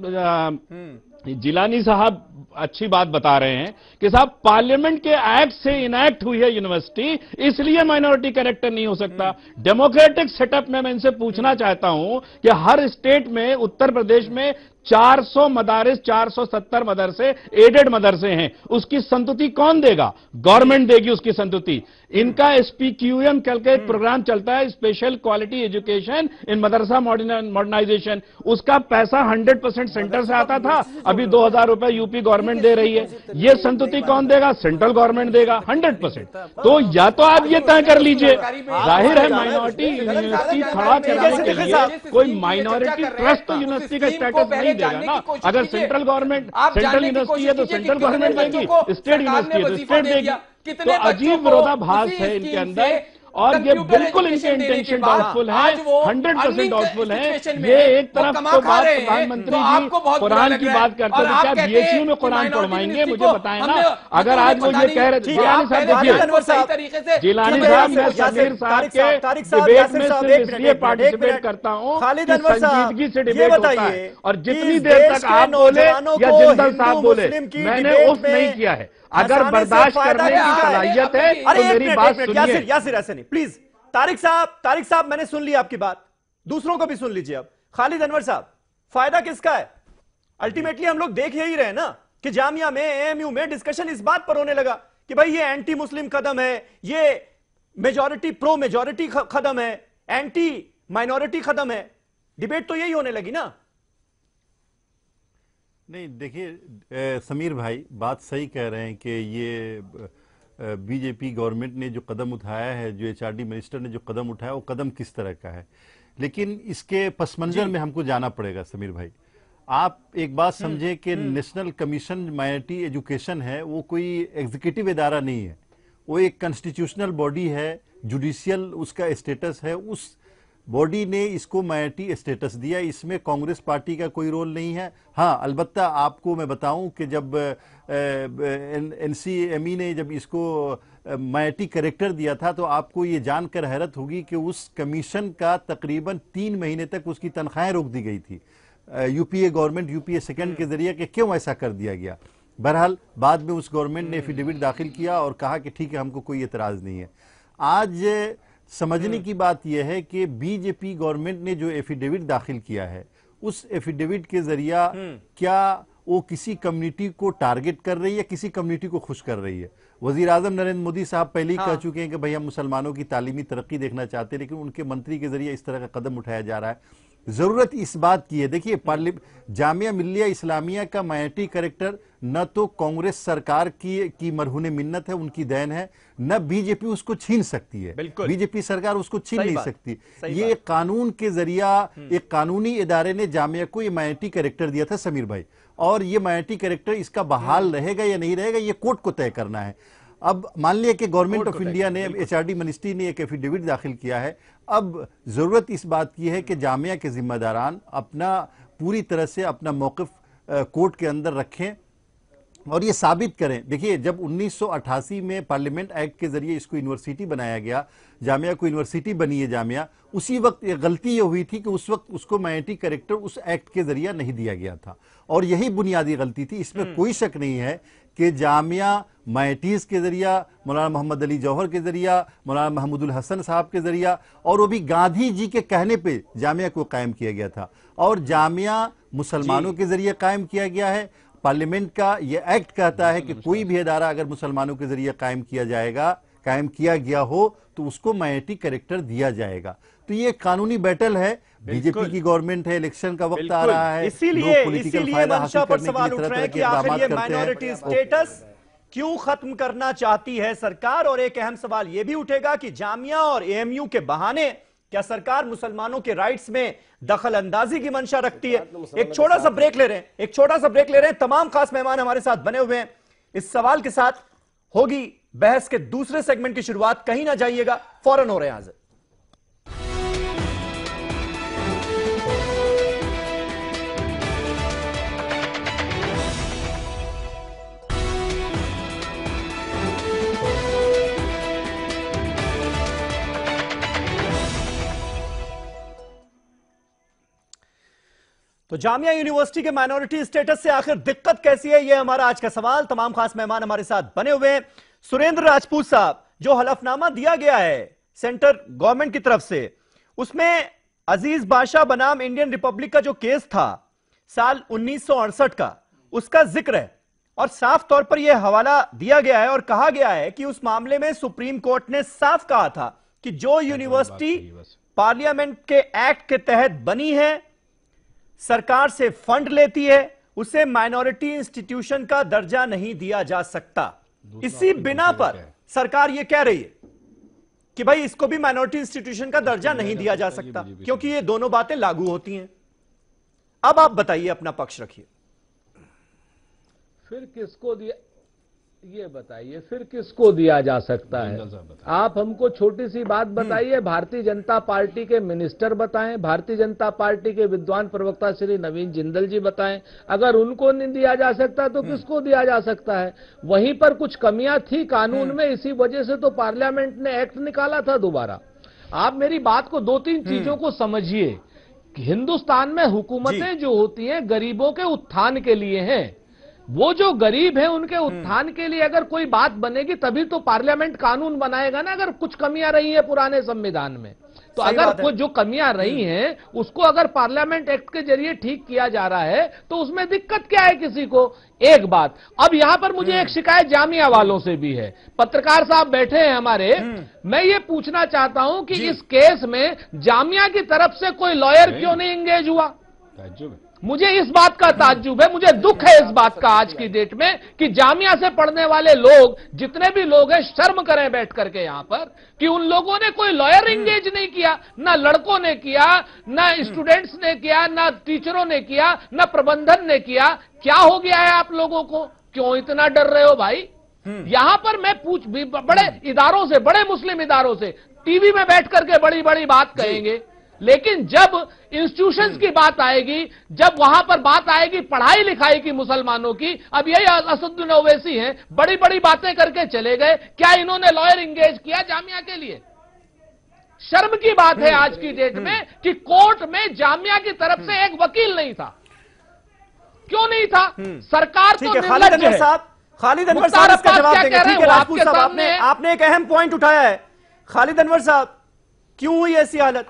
Speaker 10: जिलानी साहब अच्छी बात बता रहे हैं कि साहब पार्लियामेंट के एक्ट से इनैक्ट हुई है यूनिवर्सिटी, इसलिए माइनॉरिटी कैरेक्टर नहीं हो सकता। डेमोक्रेटिक सेटअप में मैं इनसे पूछना चाहता हूं कि हर स्टेट में, उत्तर प्रदेश में 400 मदारिस, 470 मदरसे एडेड मदरसे हैं, उसकी संतुति कौन देगा? गवर्नमेंट देगी उसकी संतुति। इनका SPQM कल का एक प्रोग्राम चलता है, special quality education in madrasa modernisation, उसका पैसा 100% सेंटर से आता था, अभी 2000 रुपए यूपी गवर्नमेंट दे रही है। ये संतुति कौन देगा? सेंट्रल गवर्नमेंट देगा 100%। तो या तो आप ये तय कर लीजिए, जाहिर है माइनॉरिटी यूनिवर्सिटी खड़ा कराने के लिए कोई माइनॉरिटी ट्रस्ट तो यूनिवर्सिटी का स्टेटस नहीं देगा ना। अगर सेंट्रल गवर्नमेंट, सेंट्रल यूनिवर्सिटी है तो सेंट्रल गवर्नमेंट देगी, स्टेट यूनिवर्सिटी है तो स्टेट देगी। तो अजीब विरोधाभास है इनके अंदर, और ये बिल्कुल इनके इंटेंशन डाउटफुल है, 100% डाउटफुल है। ये एक तरफ तो बात प्रधानमंत्री जी कुरान की बात करते थे, क्या BHU में कुरान पढ़वाएंगे? मुझे बताएं ना। अगर आज वो ये कह रहे थे, जिलानी साहब देखिए, जिलानी साहब मैं समीर साहब के डिबेट में सिर्फ इसलिए पार्टिसिपेट करता हूँ कि संजीदगी से डिबेट होता है, और जितनी देर तक आप बोले या जिंदल साहब बोले, मैंने उफ नहीं किया है। अगर बर्दाश्त करने की सलाहियत है तो मेरी बात सुनिए।
Speaker 1: यासिर ऐसे नहीं, प्लीज। तारिक साहब मैंने सुन ली आपकी बात, दूसरों को भी सुन लीजिए। अब खालिद अनवर साहब, फायदा किसका है? अल्टीमेटली हम लोग देख यही रहे ना कि जामिया में, AMU में डिस्कशन इस बात पर होने लगा कि भाई ये एंटी मुस्लिम कदम है, ये मेजॉरिटी प्रो मेजॉरिटी कदम है, एंटी माइनॉरिटी कदम है। डिबेट तो यही होने लगी ना।
Speaker 11: नहीं देखिए समीर भाई बात सही कह रहे हैं कि ये बीजेपी गवर्नमेंट ने जो कदम उठाया है, जो HRD मिनिस्टर ने जो कदम उठाया, वो कदम किस तरह का है, लेकिन इसके पस मंजर में हमको जाना पड़ेगा। समीर भाई आप एक बात समझे कि नेशनल कमीशन माइनॉरिटी एजुकेशन है, वो कोई एग्जीक्यूटिव इदारा नहीं है, वो एक कॉन्स्टिट्यूशनल बॉडी है, जुडिशियल उसका स्टेटस है। उस बॉडी ने इसको माइनॉरिटी स्टेटस दिया, इसमें कांग्रेस पार्टी का कोई रोल नहीं है। हाँ, अलबत्ता आपको मैं बताऊं कि जब NCME ने जब इसको माइनॉरिटी कैरेक्टर दिया था, तो आपको ये जानकर हैरत होगी कि उस कमीशन का तकरीबन 3 महीने तक उसकी तनख्वाहें रोक दी गई थी UPA गवर्नमेंट, UPA सेकेंड के जरिए, कि क्यों ऐसा कर दिया गया। बहरहाल बाद में उस गवर्नमेंट ने एफिडेविट दाखिल किया और कहा कि ठीक है, हमको कोई एतराज नहीं है। आज समझने की बात यह है कि बीजेपी गवर्नमेंट ने जो एफिडेविट दाखिल किया है, उस एफिडेविट के जरिया क्या वो किसी कम्युनिटी को टारगेट कर रही है, किसी कम्युनिटी को खुश कर रही है? वजीर आजम नरेंद्र मोदी साहब पहले ही कह चुके हैं कि भाई हम मुसलमानों की तालीमी तरक्की देखना चाहते हैं, लेकिन उनके मंत्री के जरिए इस तरह का कदम उठाया जा रहा है। जरूरत इस बात की है, देखिए जामिया मिल्लिया इस्लामिया का माइनॉरिटी कैरेक्टर न तो कांग्रेस सरकार की मरहूने मिन्नत है, उनकी देन है, न बीजेपी उसको छीन सकती है। बीजेपी सरकार उसको छीन नहीं सकती। ये एक कानून के जरिया एक कानूनी इदारे ने जामिया को ये माइनॉरिटी कैरेक्टर दिया था समीर भाई, और ये माइनॉरिटी कैरेक्टर इसका बहाल रहेगा या नहीं रहेगा, ये कोर्ट को तय करना है। अब मान लिया कि गवर्नमेंट ऑफ इंडिया ने, HRD मिनिस्ट्री ने एक एफिडेविट दाखिल किया है। अब जरूरत इस बात की है कि जामिया के जिम्मेदारान अपना पूरी तरह से अपना मौक़िफ़ कोर्ट के अंदर रखें और ये साबित करें। देखिए, जब 1988 में पार्लियामेंट एक्ट के जरिए इसको यूनिवर्सिटी बनाया गया, जामिया को यूनिवर्सिटी बनी है जामिया, उसी वक्त गलती ये हुई थी कि उस वक्त उसको माइनॉरिटी कैरेक्टर उस एक्ट के जरिए नहीं दिया गया था, और यही बुनियादी गलती थी। इसमें कोई शक नहीं है कि जामिया माइनॉरिटीज के जरिया, मौलाना मोहम्मद अली जौहर के जरिया, मौलाना महमूदुल हसन साहब के जरिया, और वो भी गांधी जी के कहने पे जामिया को कायम किया गया था, और जामिया मुसलमानों के जरिए कायम किया गया है। पार्लियामेंट का ये एक्ट कहता है कि कोई भी इदारा अगर मुसलमानों के जरिए कायम किया गया हो तो उसको माइनॉरिटी कैरेक्टर दिया जाएगा। तो ये कानूनी बैटल है, बीजेपी की गवर्नमेंट है, इलेक्शन का वक्त आ रहा है,
Speaker 1: इसीलिए मंशा पर सवाल उठ रहे हैं कि आखिर ये माइनॉरिटी स्टेटस क्यों खत्म करना चाहती है सरकार। और एक अहम सवाल यह भी उठेगा कि जामिया और AMU के बहाने क्या सरकार मुसलमानों के राइट्स में दखल अंदाजी की मंशा रखती है। एक छोटा सा ब्रेक ले रहे हैं, तमाम खास मेहमान हमारे साथ बने हुए हैं। इस सवाल के साथ होगी बहस के दूसरे सेगमेंट की शुरुआत, कहीं ना जाइएगा, फौरन हो रहे हैं हाजिर। तो जामिया यूनिवर्सिटी के माइनॉरिटी स्टेटस से आखिर दिक्कत कैसी है, यह हमारा आज का सवाल। तमाम खास मेहमान हमारे साथ बने हुए हैं। सुरेंद्र राजपूत साहब, जो हलफनामा दिया गया है सेंटर गवर्नमेंट की तरफ से, उसमें अजीज बादशाह बनाम इंडियन रिपब्लिक का जो केस था, साल 1968 का, उसका जिक्र है और साफ तौर पर यह हवाला दिया गया है और कहा गया है कि उस मामले में सुप्रीम कोर्ट ने साफ कहा था कि जो यूनिवर्सिटी पार्लियामेंट के एक्ट के तहत बनी है, सरकार से फंड लेती है, उसे माइनॉरिटी इंस्टीट्यूशन का दर्जा नहीं दिया जा सकता। इसी बिना पर सरकार यह कह रही है कि भाई इसको भी माइनॉरिटी इंस्टीट्यूशन का दर्जा नहीं दिया जा सकता, क्योंकि ये दोनों बातें लागू होती हैं। अब आप बताइए, अपना पक्ष रखिए।
Speaker 7: फिर किसको दिया, ये बताइए, फिर किसको दिया जा सकता है? आप हमको छोटी सी बात बताइए। भारतीय जनता पार्टी के मिनिस्टर बताएं, भारतीय जनता पार्टी के विद्वान प्रवक्ता श्री नवीन जिंदल जी बताएं। अगर उनको नहीं दिया जा सकता तो किसको दिया जा सकता है? वहीं पर कुछ कमियां थी कानून में, इसी वजह से तो पार्लियामेंट ने एक्ट निकाला था दोबारा। आप मेरी बात को, दो तीन चीजों को समझिए। हिंदुस्तान में हुकूमतें जो होती हैं गरीबों के उत्थान के लिए हैं। वो जो गरीब है उनके उत्थान के लिए अगर कोई बात बनेगी तभी तो पार्लियामेंट कानून बनाएगा ना। अगर कुछ कमियां रही हैं पुराने संविधान में, तो अगर कुछ जो कमियां रही हैं उसको अगर पार्लियामेंट एक्ट के जरिए ठीक किया जा रहा है तो उसमें दिक्कत क्या है किसी को? एक बात। अब यहां पर मुझे एक शिकायत जामिया वालों से भी है। पत्रकार साहब बैठे हैं हमारे, मैं ये पूछना चाहता हूं कि इस केस में जामिया की तरफ से कोई लॉयर क्यों नहीं एंगेज हुआ? मुझे इस बात का ताज्जुब है, मुझे दुख है इस बात का आज की डेट में कि जामिया से पढ़ने वाले लोग, जितने भी लोग हैं, शर्म करें बैठ करके यहां पर कि उन लोगों ने कोई लॉयर एंगेज नहीं किया। ना लड़कों ने किया, ना स्टूडेंट्स ने किया, ना टीचरों ने किया, ना प्रबंधन ने किया। क्या हो गया है आप लोगों को? क्यों इतना डर रहे हो भाई? यहां पर मैं बड़े इदारों से, बड़े मुस्लिम इदारों से टीवी में बैठ करके बड़ी बड़ी बात कहेंगे, लेकिन जब इंस्टीट्यूशंस की बात आएगी, जब वहां पर बात आएगी पढ़ाई लिखाई की मुसलमानों की, अब यही असदुद्दीन ओवैसी हैं, बड़ी बड़ी बातें करके चले गए। क्या इन्होंने लॉयर एंगेज किया जामिया के लिए? शर्म की बात है आज की डेट में कि कोर्ट में जामिया की तरफ से एक वकील नहीं था। क्यों नहीं था? सरकार तो
Speaker 1: खालिद अनवर साहब, खालिद अनवर साहब इसका जवाब देंगे। ठीक है राजपूत साहब, आपने एक अहम पॉइंट उठाया है। खालिद अनवर साहब, क्यों हुई ऐसी हालत?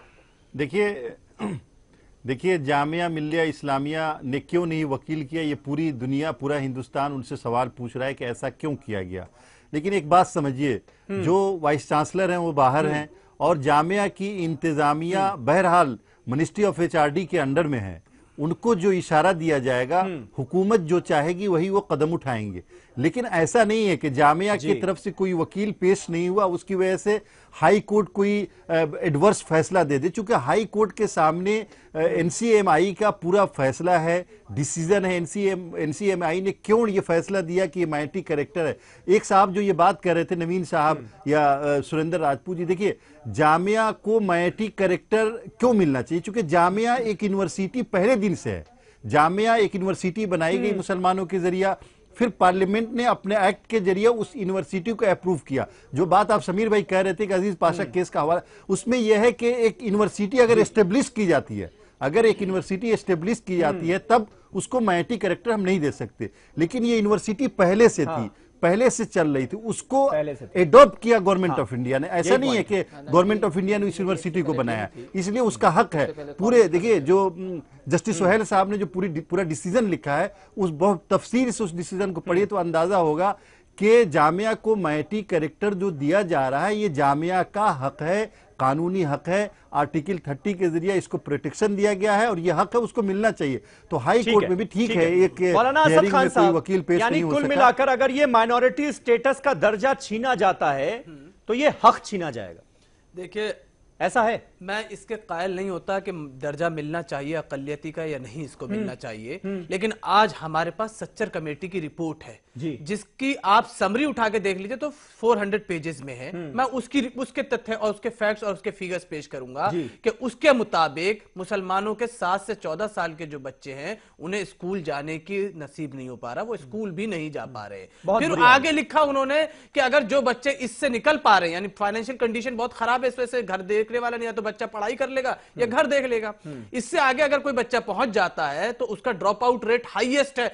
Speaker 11: देखिए जामिया मिल्लिया इस्लामिया ने क्यों नहीं वकील किया, ये पूरी दुनिया, पूरा हिंदुस्तान उनसे सवाल पूछ रहा है कि ऐसा क्यों किया गया। लेकिन एक बात समझिए, जो वाइस चांसलर हैं वो बाहर हैं और जामिया की इंतजामिया बहरहाल मिनिस्ट्री ऑफ HRD के अंडर में है। उनको जो इशारा दिया जाएगा, हुकूमत जो चाहेगी वही वो कदम उठाएंगे। लेकिन ऐसा नहीं है कि जामिया की तरफ से कोई वकील पेश नहीं हुआ, उसकी वजह से हाई कोर्ट कोई एडवर्स फैसला दे दे। चूंकि हाई कोर्ट के सामने NCMI का पूरा फैसला है, डिसीजन है। NCMI ने क्यों ये फैसला दिया कि ये माइनॉरिटी कैरेक्टर है। एक साहब जो ये बात कर रहे थे, नवीन साहब या सुरेंद्र राजपूत जी, देखिए जामिया को माइनॉरिटी कैरेक्टर क्यों मिलना चाहिए? चूंकि जामिया एक यूनिवर्सिटी पहले दिन से है। जामिया एक यूनिवर्सिटी बनाई गई मुसलमानों के जरिया, फिर पार्लियामेंट ने अपने एक्ट के जरिए उस यूनिवर्सिटी को अप्रूव किया। जो बात आप समीर भाई कह रहे थे कि अजीज पाशा केस का हवाला, उसमें यह है कि एक यूनिवर्सिटी अगर एस्टेब्लिश की जाती है, अगर एक यूनिवर्सिटी एस्टेब्लिश की जाती है तब उसको माइनॉरिटी कैरेक्टर हम नहीं दे सकते। लेकिन ये यूनिवर्सिटी पहले से थी, पहले से चल रही थी, उसको एडॉप्ट किया गवर्नमेंट ऑफ इंडिया ने। ऐसा नहीं है कि गवर्नमेंट ऑफ इंडिया ने इस यूनिवर्सिटी को बनाया, इसलिए उसका हक है पूरे। देखिए जो जस्टिस सोहेल साहब ने जो पूरा डिसीजन लिखा है, उस बहुत तफसील से उस डिसीजन को पढ़िए तो अंदाजा होगा कि जामिया को माइनॉरिटी कैरेक्टर जो दिया जा रहा है ये जामिया का हक है, कानूनी हक है। आर्टिकल 30 के जरिए इसको प्रोटेक्शन दिया गया है और ये हक है, उसको मिलना चाहिए। तो हाई कोर्ट में भी ठीक है एक हियरिंग में कोई वकील पेश नहीं हो सका।
Speaker 1: कुल मिलाकर अगर ये माइनॉरिटी स्टेटस का दर्जा छीना जाता है तो ये हक छीना जाएगा।
Speaker 9: देखिए
Speaker 1: ऐसा है,
Speaker 9: मैं इसके कायल नहीं होता कि दर्जा मिलना चाहिए अकलियती का या नहीं इसको मिलना चाहिए, लेकिन आज हमारे पास सच्चर कमेटी की रिपोर्ट है जिसकी आप समरी उठा के देख लीजिए तो 400 पेजेस में है। मैं उसके तथ्य और उसके फैक्ट्स और उसके फिगर्स पेश करूंगा कि उसके मुताबिक मुसलमानों के 7 से 14 साल के जो बच्चे हैं उन्हें स्कूल जाने की नसीब नहीं हो पा रहा, वो स्कूल भी नहीं जा पा रहे। फिर आगे लिखा उन्होंने कि अगर जो बच्चे इससे निकल पा रहे हैं, यानी फाइनेंशियल कंडीशन बहुत खराब है, इस वजह से घर दे देखने वाला नहीं है, तो बच्चा पढ़ाई कर लेगा या घर देख लेगा। इससे आगे अगर कोई बच्चा पहुंच जाता है तो उसका ड्रॉप आउट रेट हाईएस्ट है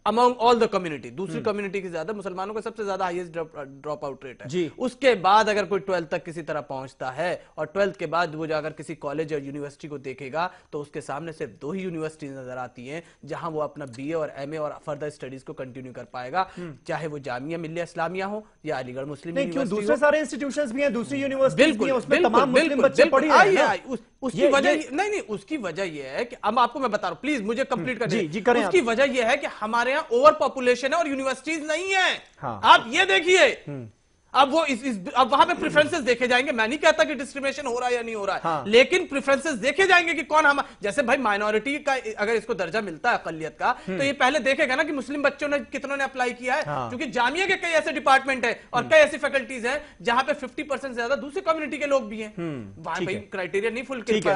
Speaker 9: अमंग ऑल द कम्युनिटी, दूसरी कम्युनिटी की ज्यादा, मुसलमानों का सबसे ज्यादा हाईएस्ट ड्रॉप आउट रेट है। उसके बाद अगर कोई 12th तक किसी तरह पहुंचता है और 12th के बाद वो अगर किसी कॉलेज और यूनिवर्सिटी को देखेगा तो उसके सामने सिर्फ 2 ही यूनिवर्सिटी नजर आती हैं जहां वो अपना बीए और एमए और फर्दर स्टडीज को कंटिन्यू कर पाएगा, चाहे वो जामिया मिल्लिया इस्लामिया हो या अलीगढ़ मुस्लिम यूनिवर्सिटी।
Speaker 1: दूसरे सारे इंस्टीट्यूशंस भी हैं, दूसरी यूनिवर्सिटीज भी हैं, उसमें तमाम मुस्लिम बच्चे पढ़ रहे हैं।
Speaker 9: उसकी वजह नहीं, उसकी वजह यह है कि अब आपको मैं बता रहा हूं, प्लीज मुझे कंप्लीट करने। उसकी वजह यह है कि हमारे यहाँ ओवर पॉपुलेशन है और यूनिवर्सिटीज नहीं है। आप ये देखिए, अब वो अब वहां पे प्रेफरेंसेस देखे जाएंगे। मैं नहीं कहता कि डिस्क्रिमिनेशन हो रहा है या नहीं हो रहा है, लेकिन प्रेफरेंसेस देखे जाएंगे कि कौन हम, जैसे भाई माइनॉरिटी का अगर इसको दर्जा मिलता है अकलियत का, तो ये पहले देखेगा ना कि मुस्लिम बच्चों ने कितनों ने अप्लाई किया है, क्योंकि जामिया के कई ऐसे डिपार्टमेंट है और कई ऐसी फैकल्टीज है जहां पे 50% से ज्यादा दूसरी कम्युनिटी के लोग भी हैं। वहां भाई क्राइटेरिया नहीं फुलफिल किया,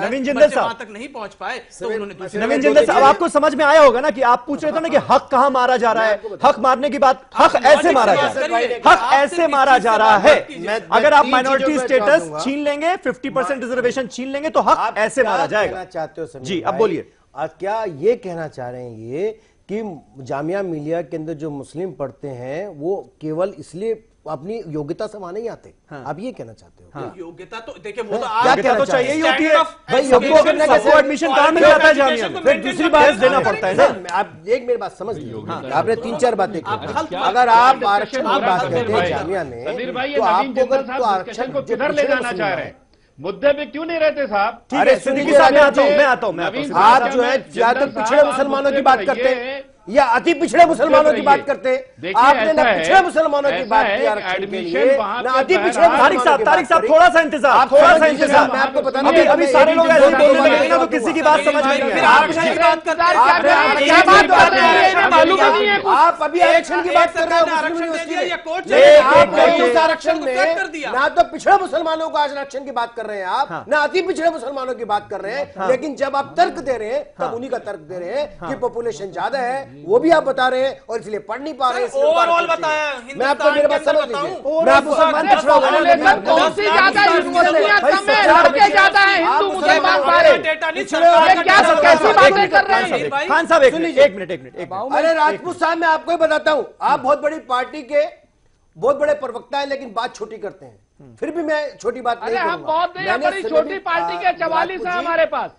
Speaker 9: वहां तक नहीं पहुंच पाए, तो उन्होंने।
Speaker 1: नवीन जिंदल साहब, आपको समझ में आया होगा ना कि आप पूछ रहे थे ना कि हक कहां मारा जा रहा है, हक मारने की बात, हक ऐसे मारा जा रहा है, हक ऐसे मारा जा रहा है। अगर आप माइनॉरिटी स्टेटस छीन लेंगे, 50% रिजर्वेशन छीन लेंगे तो हक ऐसे मारा जाएगा।
Speaker 6: चाहते हो
Speaker 1: जी, अब बोलिए।
Speaker 6: क्या ये कहना चाह रहे हैं ये कि जामिया मिलिया के अंदर जो मुस्लिम पढ़ते हैं वो केवल इसलिए अपनी योग्यता से वहां नहीं आते? आप ये कहना चाहते हो?
Speaker 9: योग्यता तो देखिए, वो तो
Speaker 1: योग्यता तो चाहिए ही होती है भाई, सबको एडमिशन कहाँ मिल जाता है जामिया में, फिर दूसरी बात देना पड़ता है ना।
Speaker 6: आप एक मेरी बात समझ लीजिए, आपने 3-4 बातें की। अगर आप आरक्षण की बात करते हैं जामिया में, तो आपको आरक्षण को
Speaker 10: किधर ले जाना चाह रहे हैं? मुद्दे पे क्यों नहीं रहते साहब?
Speaker 6: अरे सुनिए, मैं आता हूं। आप जो है या तो पिछड़े मुसलमानों की बात करते हैं या अति पिछड़े मुसलमानों की बात करते हैं। आपने ना पिछड़े मुसलमानों की बात की आरक्षण के लिए, ना अति पिछड़े।
Speaker 1: तारिक साहब थोड़ा सा इंतजार, थोड़ा सा इंतजार।
Speaker 6: मैं आपको बता
Speaker 1: दूं, अभी सारे लोग ऐसे बोलने लगेंगे ना तो किसी की बात समझ में नहीं।
Speaker 6: आप अभी आरक्षण की बात कर रहे हो, आरक्षण में ना तो पिछड़े मुसलमानों को आरक्षण की बात कर रहे हैं आप, ना अति पिछड़े मुसलमानों की बात कर रहे हैं। लेकिन जब आप तर्क दे रहे हैं तब उन्हीं का तर्क दे रहे हैं कि पॉपुलेशन ज्यादा है, वो भी आप बता रहे हैं और इसलिए पढ़ नहीं पा रहे हैं।
Speaker 9: ओवरऑल बताया,
Speaker 6: मैं आपको मेरी बात समझ लीजिए, मैं आपको सम्मान
Speaker 9: कौन सी ज्यादा यूनिवर्सिटियां कम है, लड़के ज्यादा है, हिंदू मुसलमान सारे डेटा नहीं, क्या कैसी बातें कर रहे हैं?
Speaker 1: खान साहब एक मिनट।
Speaker 6: अरे राजपूत साहब, मैं आपको ही बताता हूं, आप बहुत बड़ी पार्टी के बहुत बड़े प्रवक्ता है लेकिन बात छोटी करते हैं। फिर भी मैं छोटी बात नहीं करूंगा।
Speaker 9: हम बहुत बड़ी छोटी पार्टी के 44 है हमारे पास।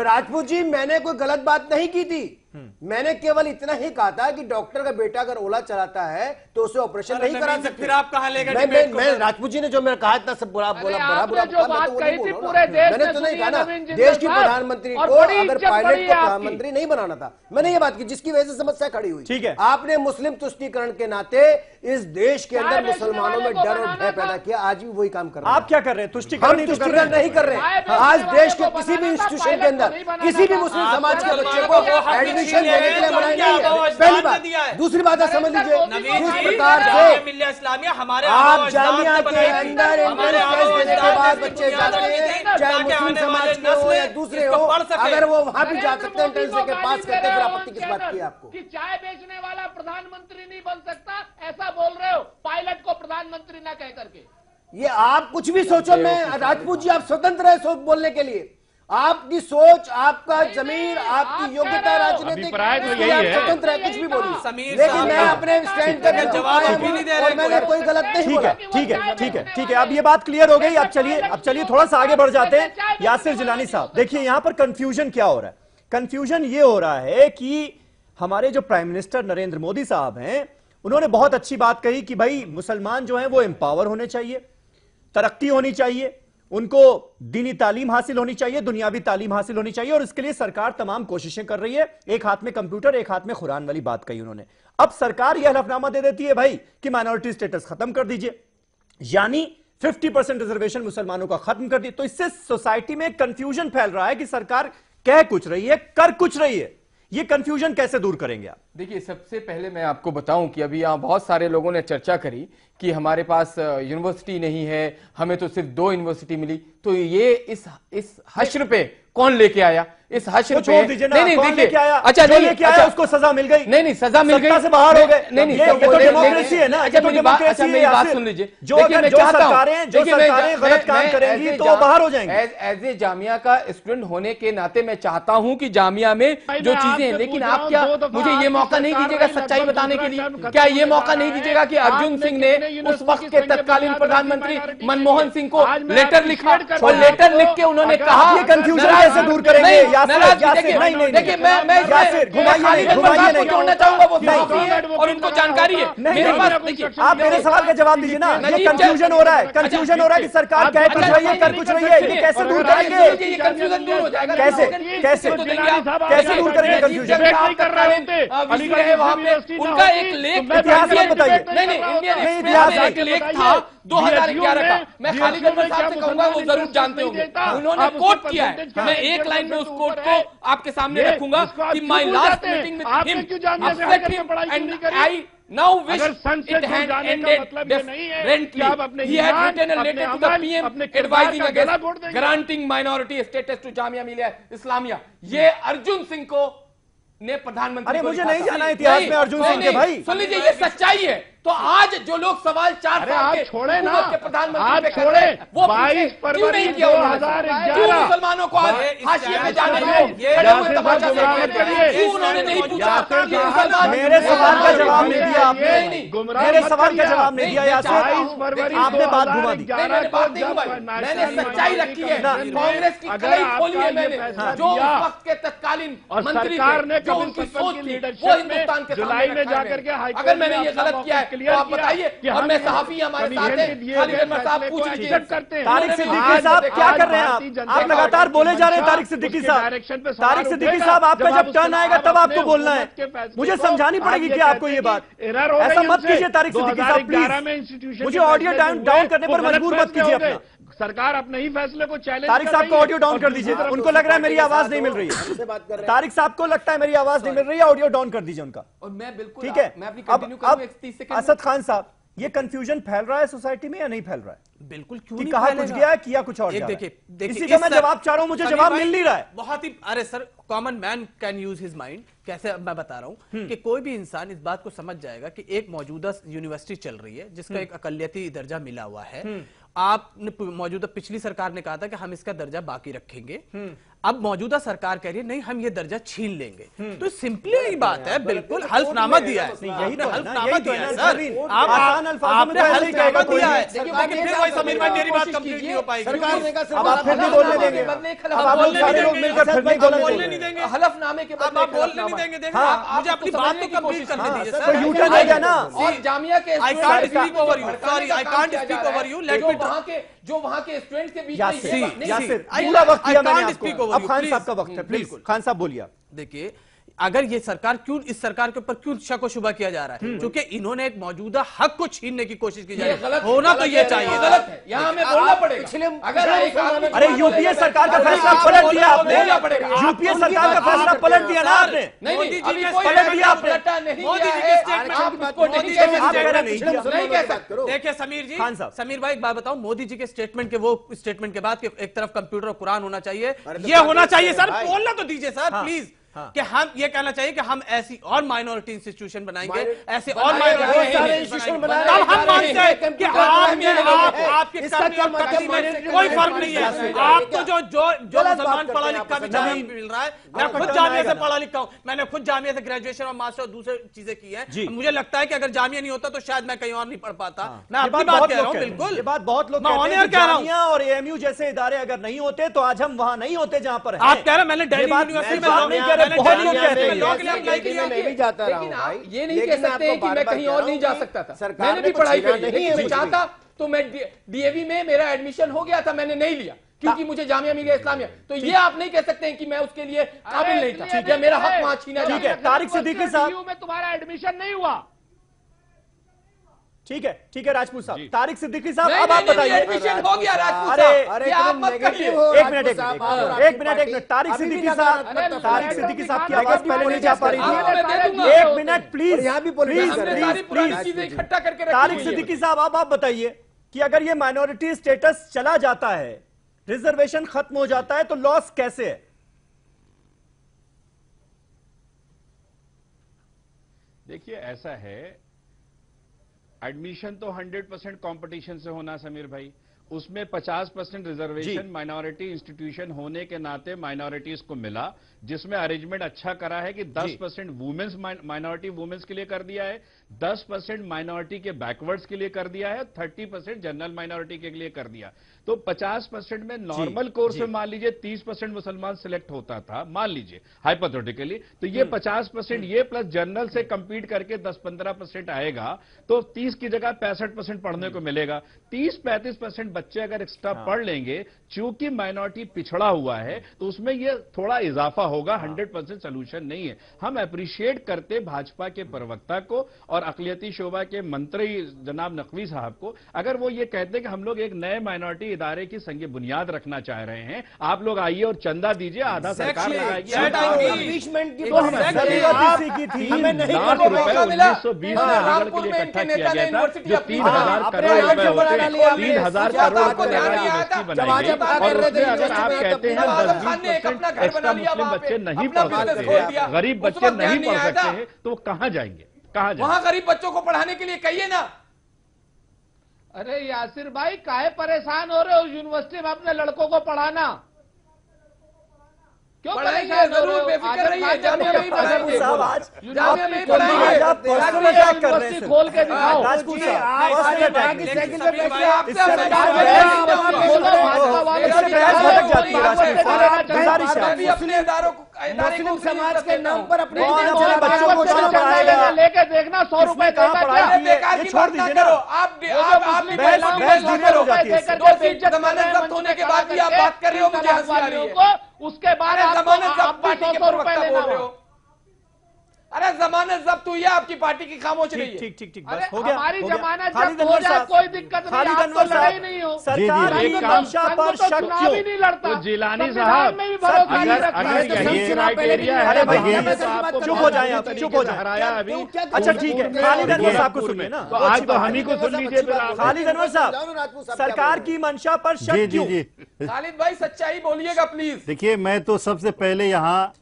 Speaker 6: राजपूत जी, मैंने कोई गलत बात नहीं की थी, मैंने केवल इतना ही कहा था कि डॉक्टर का बेटा अगर ओला चलाता है तो उसे ऑपरेशन नहीं करा सकते।
Speaker 9: फिर आप कहां ले गए?
Speaker 6: मैं राजपूत जी ने जो मैंने कहा इतना सब बुरा
Speaker 9: जो बात कही थी पूरे देश
Speaker 6: मैंने तो नहीं कहा ना, देश की प्रधानमंत्री को अगर पायलट को प्रधानमंत्री नहीं बनाना था, मैंने ये बात की जिसकी वजह से समस्या खड़ी हुई।
Speaker 1: ठीक है,
Speaker 6: आपने मुस्लिम तुष्टीकरण के नाते इस देश के अंदर मुसलमानों में डर और भय पैदा किया, आज भी वही काम कर रहे हैं।
Speaker 1: आप क्या कर रहे हैं? तुष्टीकरण
Speaker 6: नहीं कर रहे। आज देश के किसी भी इंस्टीट्यूशन के अंदर किसी भी मुस्लिम समाज के बच्चे को एडमिशन देने के लिए पहली बात। दूसरी बात आप समझ लीजिए, जिस प्रकार से आप जामिया के अंदर एंट्रेंस टेस्ट देने के बाद बच्चे जाते हैं, चाहे मुस्लिम समाज के हो या दूसरे हो, अगर वो वहां भी जा सकते हैं एंट्रेंस के पास करते हैं, फिर आपत्ति किस बात की आपको?
Speaker 9: कि चाय बेचने वाला प्रधानमंत्री नहीं बन सकता, ऐसा बोल रहे हो, पायलट को प्रधानमंत्री ना कह करके।
Speaker 6: ये आप कुछ भी सोचो। मैं राजपूत जी, आप स्वतंत्र है सोच बोलने के लिए, आपकी सोच, आपका जमीर, आपकी योग्यता राजनीतिक स्वतंत्र है, कुछ भी बोलिए, लेकिन मैं अपने स्टैंड पे जवाब भी नहीं दे रहा और मैंने कोई गलत नहीं बोला।
Speaker 1: ठीक है, अब ये बात क्लियर हो गई। अब चलिए थोड़ा सा आगे बढ़ जाते हैं। यासिर जिलानी साहब, देखिए यहां पर कंफ्यूजन क्या हो रहा है। कंफ्यूजन ये हो रहा है कि हमारे जो प्राइम मिनिस्टर नरेंद्र मोदी साहब हैं, उन्होंने बहुत अच्छी बात कही कि भाई मुसलमान जो हैं वो एम्पावर होने चाहिए, तरक्की होनी चाहिए, उनको दीनी तालीम हासिल होनी चाहिए, दुनियावी तालीम हासिल होनी चाहिए, और इसके लिए सरकार तमाम कोशिशें कर रही है। एक हाथ में कंप्यूटर, एक हाथ में कुरान वाली बात कही उन्होंने। अब सरकार यह हलफनामा दे देती है भाई कि माइनॉरिटी स्टेटस खत्म कर दीजिए, यानी 50% रिजर्वेशन मुसलमानों का खत्म कर दिया। तो इससे सोसाइटी में कंफ्यूजन फैल रहा है कि सरकार कह कुछ रही है, कर कुछ रही है। यह कंफ्यूजन कैसे दूर करेंगे आप?
Speaker 8: देखिए, सबसे पहले मैं आपको बताऊं कि अभी यहाँ बहुत सारे लोगों ने चर्चा करी कि हमारे पास यूनिवर्सिटी नहीं है, हमें तो सिर्फ 2 यूनिवर्सिटी मिली। तो ये इस हश्र पे कौन लेके आया? इस हश्र पे नहीं देखिए, अच्छा नहीं लेके आया, उसको सजा मिल गई। नहीं सजा मिल गई,
Speaker 1: से बाहर हो गए।
Speaker 8: नहीं
Speaker 1: ये तो डेमोक्रेसी है ना।
Speaker 8: अच्छा मेरी बात सुन लीजिए।
Speaker 1: जो सरकारें गलत काम करेंगी तो बाहर हो जाएंगे।
Speaker 8: एज ए जामिया का स्टूडेंट होने के नाते मैं चाहता हूं कि जामिया में जो चीजें हैं, लेकिन आप क्या मुझे ये मौका नहीं दीजिएगा सच्चाई बताने के लिए? क्या ये मौका नहीं दीजिएगा कि अर्जुन सिंह ने उस वक्त के तत्कालीन प्रधानमंत्री मनमोहन सिंह को लेटर लिखा और लेटर लिख के उन्होंने कहा,
Speaker 1: ये कंफ्यूजन कैसे दूर करेंगे?
Speaker 8: देखिए मैं जोड़ना चाहूंगा, वो और उनको जानकारी है मेरे पास। देखिए,
Speaker 1: आप मेरे सवाल का जवाब दीजिए ना। ये कंफ्यूजन हो रहा है, कंफ्यूजन हो रहा है कि सरकार कह कुछ रही है, कर कुछ रही है। ये कैसे दूर करेंगे?
Speaker 8: ये कंफ्यूजन दूर हो जाएगा
Speaker 1: कैसे कैसे कैसे दूर करेंगे कंफ्यूजन?
Speaker 8: वहां पे उनका एक लेख,
Speaker 1: इतिहास बताइए।
Speaker 8: नहीं इतिहास एक लेख था 2011 का, मैं खालिद अहमद साहब से कहूंगा, वो जरूर जानते होंगे। उन्होंने कोट किया है, मैं एक लाइन में उस कोट को आपके सामने रखूंगा कि my last meeting with him upset him and I now wish it had ended differently. He had written a letter to the PM advising against granting minority status to Jamia Millia Islamia. ये अर्जुन सिंह को ने प्रधानमंत्री।
Speaker 1: अरे मुझे नहीं जाना इतिहास में अर्जुन सिंह के भाई।
Speaker 8: सुन लीजिए, ये सच्चाई है। तो आज जो लोग सवाल 4 साल के
Speaker 10: छोड़े ना,
Speaker 8: प्रधानमंत्री पे छोड़े, वो 22 फरवरी नहीं किया? क्यों मुसलमानों को आज हाशिए पे जाने उन्होंने नहीं पूछा?
Speaker 1: मेरे सवाल का जवाब नहीं दिया आपने, मेरे सवाल का जवाब नहीं दिया यासिर, आपने बात घुमा दी।
Speaker 8: मैंने सच्चाई रखी है, कांग्रेस की कलाई खोली है मैंने, जो उस वक्त के तत्कालीन मंत्री थे, जो उनकी सोच थी, वो हिंदुस्तान के
Speaker 10: जुलाई में जाकर के
Speaker 8: अगर मैंने ये गलत किया है तो आप बताइए। और मैं सहाफी हमारे साथ हैं, खालिद अहमद साहब पूछ लीजिए।
Speaker 1: तारिक सिद्दीकी साहब क्या कर रहे हैं आप लगातार बोले जा रहे हैं। तारिक सिद्दीकी साहब आपका जब टर्न आएगा तब आपको बोलना है। मुझे समझानी पड़ेगी कि आपको ये बात, ऐसा मत कीजिए तारिक सिद्दीकी साहब प्लीज। मुझे ऑडियो डाउन करने पर मजबूर मत कीजिए अपना।
Speaker 10: सरकार अपने ही फैसले को चैलेंज।
Speaker 1: तारिक साहब को ऑडियो डाउन कर दीजिए, उनको लग रहा है मेरी आवाज नहीं मिल रही है। तारिक साहब को लगता है मेरी आवाज नहीं मिल रही है, ऑडियो डाउन कर दीजिए उनका।
Speaker 8: और मैं बिल्कुल
Speaker 1: ठीक है। अब असद खान साहब, ये कंफ्यूजन फैल रहा है सोसाइटी में या नहीं फैल रहा है?
Speaker 9: बिल्कुल क्यों
Speaker 1: कि
Speaker 9: नहीं
Speaker 1: कहा कुछ गया, किया कुछ और।
Speaker 9: देखिए
Speaker 1: इसी का मैं जवाब चाह रहा हूं, मुझे जवाब मिल नहीं रहा है।
Speaker 9: बहुत ही, अरे sir, common man can use his mind. कैसे? मैं बता रहा हूं कि कोई भी इंसान इस बात को समझ जाएगा कि एक मौजूदा यूनिवर्सिटी चल रही है जिसका एक अकलियती दर्जा मिला हुआ है। आपने मौजूदा पिछली सरकार ने कहा था कि हम इसका दर्जा बाकी रखेंगे, अब मौजूदा सरकार कह रही है नहीं, हम ये दर्जा छीन लेंगे। तो सिंपली यही बात है, बिल्कुल हल्फनामा दिया है।
Speaker 1: यही तो
Speaker 9: हल्फनामा दिया है सर, आपने हल्फनामा दिया है। लेकिन फिर वही समीर भाई, मेरी बात कंप्लीट नहीं हो पाएगी।
Speaker 1: अब आप फिर नहीं बोलने देंगे, अब आप लोग सारे लोग मिलकर फिर
Speaker 9: बोलने नहीं देंगे,
Speaker 8: हलफनामे के
Speaker 9: अब आप बोलने नहीं देंगे। मुझे अपनी बात तो कंप्लीट करने दीजिए सर।
Speaker 1: तो यूटर्न हो गया ना।
Speaker 8: और जामिया के
Speaker 9: I can't speak over you, sorry I can't speak over you, let me
Speaker 8: जो वहां के स्टूडेंट्स के बीच
Speaker 1: में यासिर पूरा वक्त दिया मैंने आपको, अब खान साहब का वक्त है, प्लीज खान साहब बोलिए।
Speaker 9: देखिए, अगर ये सरकार क्यों, इस सरकार के ऊपर क्यों शक व शुबा किया जा रहा है? क्योंकि इन्होंने एक मौजूदा हक को छीनने की कोशिश की जा रही है। होना तो ये चाहिए,
Speaker 8: गलत है, यहाँ हमें बोलना पड़ेगा। अगर
Speaker 1: अरे यूपीए सरकार का फैसला पलट दिया आपने, यूपीए सरकार का फैसला पलट दिया ना आपने।
Speaker 8: मोदी जी ने
Speaker 1: पलट दिया आपने,
Speaker 9: मोदी जी के स्टेटमेंट। देखिए समीर जी, समीर भाई एक बात बताऊं, मोदी जी के स्टेटमेंट के वो स्टेटमेंट के बाद एक तरफ कंप्यूटर और कुरान होना चाहिए, ये होना चाहिए सर। बोलना तो दीजिए सर प्लीज। कि हम ये कहना चाहिए कि हम ऐसी और माइनॉरिटी इंस्टीट्यूशन बनाएंगे, ऐसे और माइनॉरिटी इंस्टीट्यूशन बनाएंगे। तब हम मानते हैं कि आपके करनी में कोई फर्क नहीं है। आप तो जो मुसलमान पढ़ा लिखा भी नहीं मिल रहा है। मैं खुद जामिया से पढ़ा लिखा हूँ, मैंने खुद जामिया से ग्रेजुएशन और मास्टर और दूसरी चीजें की है। मुझे लगता है कि अगर जामिया नहीं होता तो शायद मैं कहीं और नहीं पढ़ पाता। मैं अपनी बात कह रहा हूँ, बिल्कुल
Speaker 1: ये बात बहुत लोग कहते हैं कि जामिया और एएमयू जैसे इदारे अगर नहीं होते तो आज हम वहां नहीं होते जहां पर
Speaker 9: आप कह रहे हैं। मैंने दिल्ली यूनिवर्सिटी में
Speaker 1: बहुत लोग कहते हैं,
Speaker 6: मैं भी जाता रहा हूं भाई।
Speaker 8: ये नहीं कह सकते कि मैं कहीं और नहीं जा सकता था। मैंने भी पढ़ाई करी, लेकिन मैं चाहता तो मैं डीएवी में मेरा एडमिशन हो गया था, मैंने नहीं लिया क्योंकि मुझे जामिया मिलिया इस्लामिया। तो ये आप नहीं कह सकते हैं कि मैं उसके लिए काबिल नहीं था या मेरा हक वहां छीना।
Speaker 1: ठीक है, तारिक सिद्दीकी साहब
Speaker 10: में तुम्हारा एडमिशन नहीं हुआ,
Speaker 1: ठीक है राजपूत साहब। तारिक सिद्दीकी साहब, अब आप बताइए।
Speaker 8: एडमिशन हो गया राजपूत
Speaker 1: अरे
Speaker 8: साहब,
Speaker 6: अरे
Speaker 8: आप मत कहिए।
Speaker 1: एक मिनट तारिक सिद्दीकी साहब की आवाज पहले नहीं जा पा रही थी। एक मिनट प्लीज,
Speaker 6: यहाँ भी
Speaker 1: प्लीज
Speaker 8: इकट्ठा करके
Speaker 1: तारिक सिद्दीकी साहब, अब आप बताइए कि अगर ये माइनॉरिटी स्टेटस चला जाता है, रिजर्वेशन खत्म हो जाता है, तो लॉस कैसे है?
Speaker 10: देखिए ऐसा है, एडमिशन तो 100% कंपटीशन से होना समीर भाई, उसमें 50% रिजर्वेशन माइनॉरिटी इंस्टीट्यूशन होने के नाते माइनॉरिटीज को मिला, जिसमें अरेंजमेंट अच्छा करा है कि 10% वुमेन्स माइनॉरिटी वुमेन्स के लिए कर दिया है, 10% माइनॉरिटी के बैकवर्ड्स के लिए कर दिया है, 30% जनरल माइनॉरिटी के लिए कर दिया। तो 50% में नॉर्मल कोर्स में मान लीजिए 30% मुसलमान सिलेक्ट होता था, मान लीजिए हाइपोथेटिकली, तो ये 50% ये प्लस जनरल से कंपीट करके 10-15% आएगा, तो 30 की जगह 65% पढ़ने को मिलेगा। 30-35% बच्चे अगर एक्स्ट्रा पढ़ लेंगे, चूंकि माइनॉरिटी पिछड़ा हुआ है, तो उसमें ये थोड़ा इजाफा होगा, 100% सोल्यूशन नहीं है। हम अप्रिशिएट करते भाजपा के प्रवक्ता को और अक़लियती शोबा के मंत्री जनाब नकवी साहब को, अगर वो ये कहते हैं कि हम लोग एक नए माइनॉरिटी इदारे की संग बुनियाद रखना चाह रहे हैं, आप लोग आइए और चंदा दीजिए, आधा सरकार लगाएगी,
Speaker 6: हमें नहीं
Speaker 10: 1920 में अलीगढ़ के लिए इकट्ठा किया गया था, जो 3000 करोड़ रुपए होते, 3000 करोड़ रुपए लगा यूनिवर्सिटी बनाई गई, और उसमें अगर आप कहते हैं 10-20% एक्स्ट्रा मुस्लिम बच्चे नहीं पढ़ सकते हैं, गरीब बच्चे नहीं पढ़ सकते हैं, तो कहां जाएंगे? कहां जाएंगे?
Speaker 8: वहां गरीब बच्चों को पढ़ाने के लिए कहिए ना।
Speaker 7: अरे यासिर भाई, काहे परेशान हो रहे हो? यूनिवर्सिटी में अपने लड़कों को पढ़ाना क्यों
Speaker 8: पढ़ाएंगे?
Speaker 7: परेशान हो रहे
Speaker 8: जरूर
Speaker 7: हो?
Speaker 8: बेफिक्र रहिए, जामिया में ही पढ़ाएंगे।
Speaker 1: जामिया
Speaker 8: में ही पढ़ाएंगे।
Speaker 7: यूनिवर्सिटी खोल के दिखाओ।
Speaker 1: राजपूत साहब,
Speaker 6: मुस्लिम समाज के नाम पर अपने
Speaker 1: बच्चों को पढ़ाएगा,
Speaker 7: लेके देखना 100 रुपए
Speaker 8: बेकार की बात ना करो। आप जमानत जब्त होने के बाद भी आप बात कर रहे हो, मुझे हंसी आ रही है।
Speaker 7: उसके बाद
Speaker 8: जमानत जब्त पार्टी के
Speaker 7: 100 रुपए
Speaker 8: प्रवक्ता बोल
Speaker 7: लेना
Speaker 8: रहे हो। अरे जमानत जब्त हुई है, आपकी पार्टी की खामोश रही है।
Speaker 1: ठीक बस हो गया।
Speaker 7: हमारी जमानत जब्त हो जाए कोई दिक्कत नहीं, आप तो लड़ाई नहीं हो।
Speaker 1: सरकार की मंशा पर शक क्यों?
Speaker 7: भी नहीं लड़ता।
Speaker 10: तो जिलानी साहब, अगर यही क्राइटेरिया है,
Speaker 1: चुप हो जाए आप, चुप हो जाए।
Speaker 10: अभी
Speaker 1: अच्छा ठीक है, खालिद अनवर साहब को सुनिए ना,
Speaker 10: तो आज तो हम ही को सुन लीजिए।
Speaker 1: खालिद अनवर साहब, सरकार की मंशा पर शक क्यों?
Speaker 8: खालिद भाई सच्चाई बोलिएगा प्लीज।
Speaker 11: देखिए, मैं तो सबसे पहले यहाँ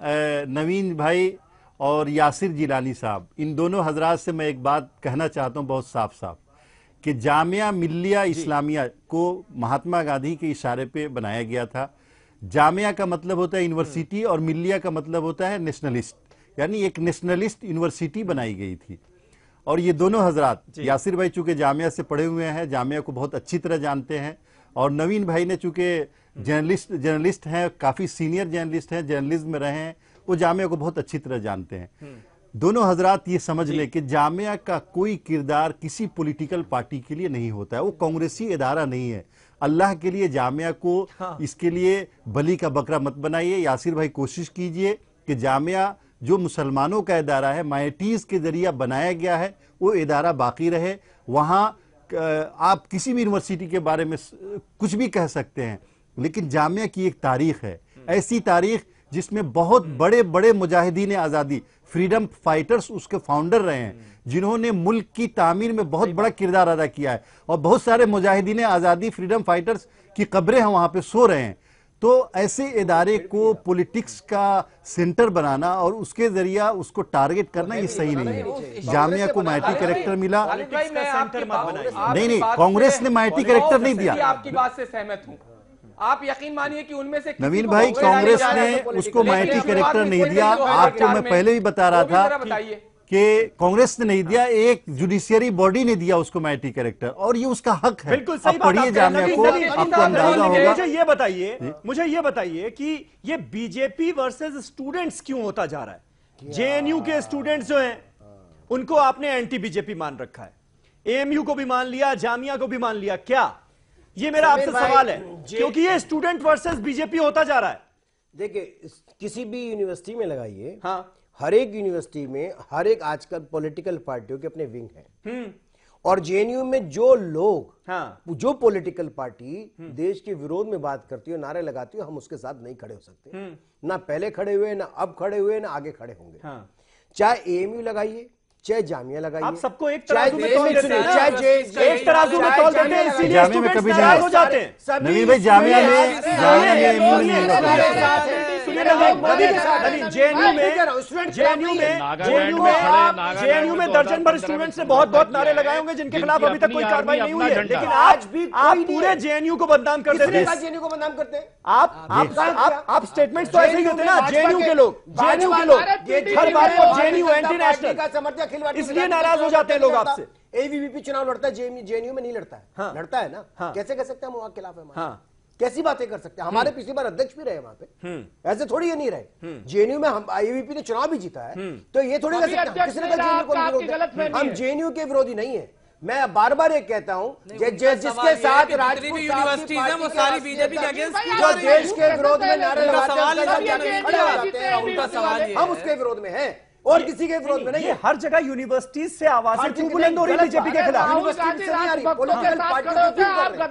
Speaker 11: नवीन भाई और यासिर जिलानी साहब, इन दोनों हजरात से मैं एक बात कहना चाहता हूं बहुत साफ साफ, कि जामिया मिल्लिया इस्लामिया को महात्मा गांधी के इशारे पे बनाया गया था। जामिया का मतलब होता है यूनिवर्सिटी और मिल्लिया का मतलब होता है नेशनलिस्ट, यानी एक नेशनलिस्ट यूनिवर्सिटी बनाई गई थी। और ये दोनों हजरात, यासिर भाई चूंकि जामिया से पढ़े हुए हैं, जामिया को बहुत अच्छी तरह जानते हैं, और नवीन भाई ने चूंकि जर्नलिस्ट हैं, काफी सीनियर जर्नलिस्ट हैं, जर्नलिज्म में रहे हैं, वो जामिया को बहुत अच्छी तरह जानते हैं। दोनों हजरात ये समझ लें कि जामिया का कोई किरदार किसी पॉलिटिकल पार्टी के लिए नहीं होता है, वो कांग्रेसी इदारा नहीं है। अल्लाह के लिए जामिया को इसके लिए बलि का बकरा मत बनाइए। यासिर भाई कोशिश कीजिए कि जामिया जो मुसलमानों का इदारा है, माइनॉरिटीज के जरिए बनाया गया है, वो इदारा बाकी रहे। वहाँ आप किसी भी यूनिवर्सिटी के बारे में कुछ भी कह सकते हैं, लेकिन जामिया की एक तारीख है, ऐसी तारीख जिसमें बहुत बड़े बड़े मुजाहिदीन आज़ादी, फ्रीडम फाइटर्स उसके फाउंडर रहे हैं, जिन्होंने मुल्क की तामीर में बहुत बड़ा किरदार अदा किया है, और बहुत सारे मुजाहिदीन आज़ादी फ्रीडम फाइटर्स की कब्रें हैं वहाँ पे सो रहे हैं। तो ऐसे इदारे को पॉलिटिक्स का सेंटर बनाना और उसके जरिया उसको टारगेट करना ये सही नहीं है। जामिया को माइटी कैरेक्टर मिला, नहीं, कांग्रेस ने माइटी कैरेक्टर नहीं दिया।
Speaker 8: आपकी बात से सहमत हूँ। आप यकीन मानिए कि उनमें से
Speaker 11: नवीन भाई, कांग्रेस ने उसको माइटी कैरेक्टर नहीं दिया। आपको मैं पहले भी बता रहा था कि कांग्रेस ने नहीं दिया, एक जुडिशियरी बॉडी ने दिया उसको माइटी कैरेक्टर, और ये उसका हक है।
Speaker 1: बिल्कुल सही बात
Speaker 11: पढ़िए जामिया को, आपको अंदाजा होगा।
Speaker 1: मुझे ये बताइए कि ये बीजेपी वर्सेस स्टूडेंट्स क्यों होता जा रहा है? जेएनयू के स्टूडेंट्स जो हैं उनको आपने एंटी बीजेपी मान रखा है, एएमयू को भी मान लिया, जामिया को भी मान लिया, क्या? ये मेरा आपसे सवाल है, क्योंकि ये स्टूडेंट वर्सेस बीजेपी होता जा रहा है।
Speaker 6: देखिए, किसी भी यूनिवर्सिटी में लगाइए, हाँ, हर एक यूनिवर्सिटी में हर एक आजकल पॉलिटिकल पार्टियों के अपने विंग हैं, और जेएनयू में जो लोग, जो पॉलिटिकल पार्टी देश के विरोध में बात करती है, नारे लगाती है, हम उसके साथ नहीं खड़े हो सकते। ना पहले खड़े हुए, ना अब खड़े हुए, ना आगे खड़े होंगे। चाहे एएमयू लगाइए, चाहे जामिया लगाइए,
Speaker 1: आप सबको एक तराजू में तौल देते हैं, एक तराजू में तौल देते हैं, इसीलिए स्टूडेंट्स नाराज हो जाते हैं।
Speaker 11: नवीन भाई, जामिया में
Speaker 1: जेएनयू में दर्जन भर स्टूडेंट्स ने बहुत नारे लगाए होंगे जिनके खिलाफ अभी तक कोई कार्रवाई नहीं हुई है, लेकिन आज भी आप पूरे जेएनयू को बदनाम कर देते हैं।
Speaker 6: जेएनयू को बदनाम करते हैं
Speaker 1: आप स्टेटमेंट्स तो ऐसे ही होते हैं ना, जेएनयू के लोग हर बात पर जेएनयू एंटी नेशनल, इसलिए नाराज हो जाते हैं लोग आपसे।
Speaker 6: एबीवीपी चुनाव लड़ता है, जेएनयू में नहीं लड़ता है। लड़ता है ना, कैसे कह सकते हैं हम वहां के खिलाफ है? कैसी बातें कर सकते हैं? हमारे पिछली बार अध्यक्ष भी रहे वहां पे, ऐसे थोड़ी ये नहीं रहे। जेएनयू में हम एबीवीपी ने चुनाव भी जीता है, तो ये थोड़ी कह सकते हैं किसने कहा जेएनयू को विरोध है? हम जेएनयू के विरोधी नहीं है। मैं बार बार ये कहता हूँ जिसके साथ राजपूत यूनिवर्सिटी है वो सारी बीजेपी के अगेंस्ट, जो देश के विरोध में नारे लगाते हैं, हम उसके विरोध में हैं और किसी के विरोध में नहीं है।
Speaker 1: हर जगह यूनिवर्सिटीज से आवाजें क्यों बुलंद हो रही बीजेपी के खिलाफ?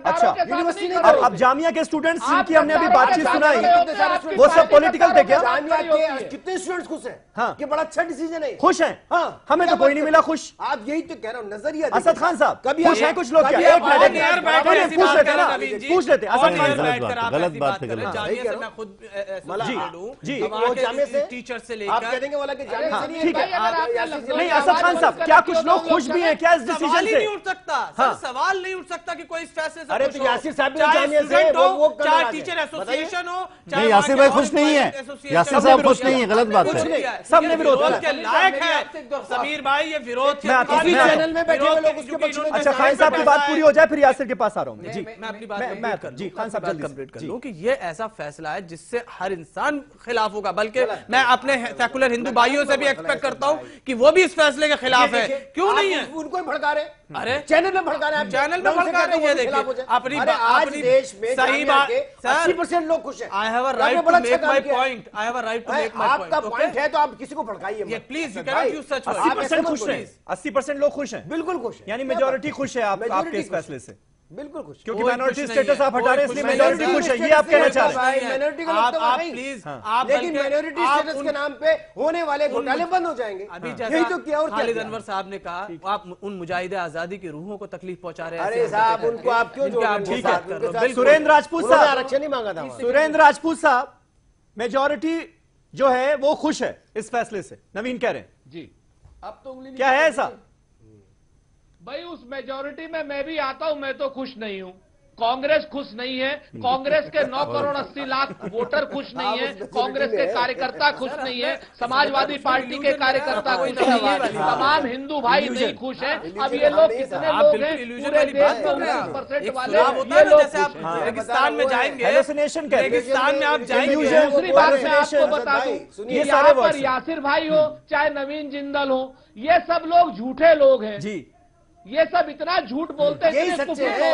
Speaker 1: अच्छा, अब जामिया के स्टूडेंट्स जिनकी हमने अभी बातचीत सुनाई, वो सब पॉलिटिकल थे क्या?
Speaker 6: जामिया के कितने स्टूडेंट्स खुश हैं? हाँ, कि बड़ा अच्छा डिसीजन है,
Speaker 1: खुश हैं। हाँ, हमें तो कोई नहीं मिला खुश।
Speaker 6: आप यही तो कह रहे हो, नजरिया।
Speaker 1: असद खान साहब कभी खुश हैं कुछ लोग क्या? एक मिनट पूछ लेते हैं ना, पूछ लेते हैं। असद खान
Speaker 11: गलत बात है,
Speaker 9: मैं खुद
Speaker 1: जी
Speaker 9: टीचर से
Speaker 6: आप कह देंगे वाला कि जामिया
Speaker 1: ठीक है। नहीं असद खान साहब, क्या कुछ लोग खुश भी हैं क्या इस डिसीजन से?
Speaker 9: नहीं उठ सकता सर, सवाल नहीं उठ सकता कि कोई इस फैसले से
Speaker 6: अरे तो यासिर साहब भी
Speaker 9: जामिया से हो, चाहे टीचर एसोसिएशन हो,
Speaker 11: नहीं यासिर भाई खुश नहीं है, यासिर साहब खुश नहीं है, गलत बात है।
Speaker 1: सबने विरोध
Speaker 9: के लायक है समीर भाई, ये विरोध
Speaker 6: चैनल में बैठे हुए लोग उसके पक्ष में।
Speaker 1: अच्छा, खान साहब की बात पूरी हो जाए फिर यासिर के पास आ रहा हूँ। जी
Speaker 9: मैं अपनी बात जी खान साहब जल्दी कंप्लीट कर लूं कि ये ऐसा फैसला है जिससे हर इंसान खिलाफ होगा, बल्कि मैं अपने सेकुलर हिंदू भाइयों से भी एक्सपेक्ट करता हूं कि वो भी इस फैसले के खिलाफ है। क्यों नहीं है?
Speaker 6: उनको भड़का रहे,
Speaker 9: अरे
Speaker 6: चैनल में भड़का रहे हैं,
Speaker 9: चैनल में भड़का रहे हैं। ये देखिए
Speaker 6: अपनी देश में
Speaker 9: सही बात,
Speaker 6: 80% लोग खुश हैं।
Speaker 9: I have a right to make my point, I have a right to make my point.
Speaker 6: आपका पॉइंट है तो आप किसी को भड़काइए
Speaker 9: please, you can not use such words.
Speaker 1: 80% खुश हैं, 80% लोग खुश हैं,
Speaker 6: बिल्कुल खुश है,
Speaker 1: यानी मेजॉरिटी खुश है आपके इस फैसले से।
Speaker 6: बिल्कुल खुश,
Speaker 1: क्योंकि माइनॉरिटी स्टेटस आप हटा रहे हैं इसलिए मेजॉरिटी खुश है, ये आप कहना चाह रहे हैं।
Speaker 6: माइनॉरिटी का मतलब नहीं,
Speaker 9: प्लीज
Speaker 6: लेकिन माइनॉरिटी स्टेटस के नाम पे होने वाले घोटाले बंद हो जाएंगे।
Speaker 9: अभी
Speaker 6: यही तो किया। और
Speaker 9: खालिद अनवर साहब ने कहा आप उन मुजाहिदे आजादी की रूहों को तकलीफ पहुंचा रहे हैं।
Speaker 6: अरे साहब उनको आप क्यों जोड़ रहे हैं?
Speaker 1: सुरेंद्र राजपूत साहब
Speaker 6: आरक्षण नहीं मांगा था।
Speaker 1: सुरेंद्र राजपूत साहब, मेजॉरिटी जो है वो खुश है इस फैसले से, नवीन कह रहे हैं
Speaker 10: जी।
Speaker 9: अब तो
Speaker 1: क्या है ऐसा?
Speaker 10: भाई उस मेजॉरिटी में मैं भी आता हूं, मैं तो खुश नहीं हूं। कांग्रेस खुश नहीं है, कांग्रेस के 9 करोड़ 80 लाख वोटर खुश नहीं है, कांग्रेस के कार्यकर्ता खुश नहीं है, समाजवादी पार्टी के कार्यकर्ता खुश नहीं है, तमाम हिंदू भाई नहीं खुश हैं। अब ये लोग कितने लोग हैं पूरे देश में 19% वाले, ये लोग
Speaker 9: जैसे आप रेगिस्तान में जाएंगे, रेगिस्तान में आप जाएंगे।
Speaker 10: दूसरी बात मैं आपको बता दूं, ये यहाँ पर यासिर भाई हो चाहे नवीन जिंदल हो, ये सब लोग झूठे लोग हैं जी। ये सब इतना झूठ बोलते हैं,
Speaker 6: यही सच्चे हैं।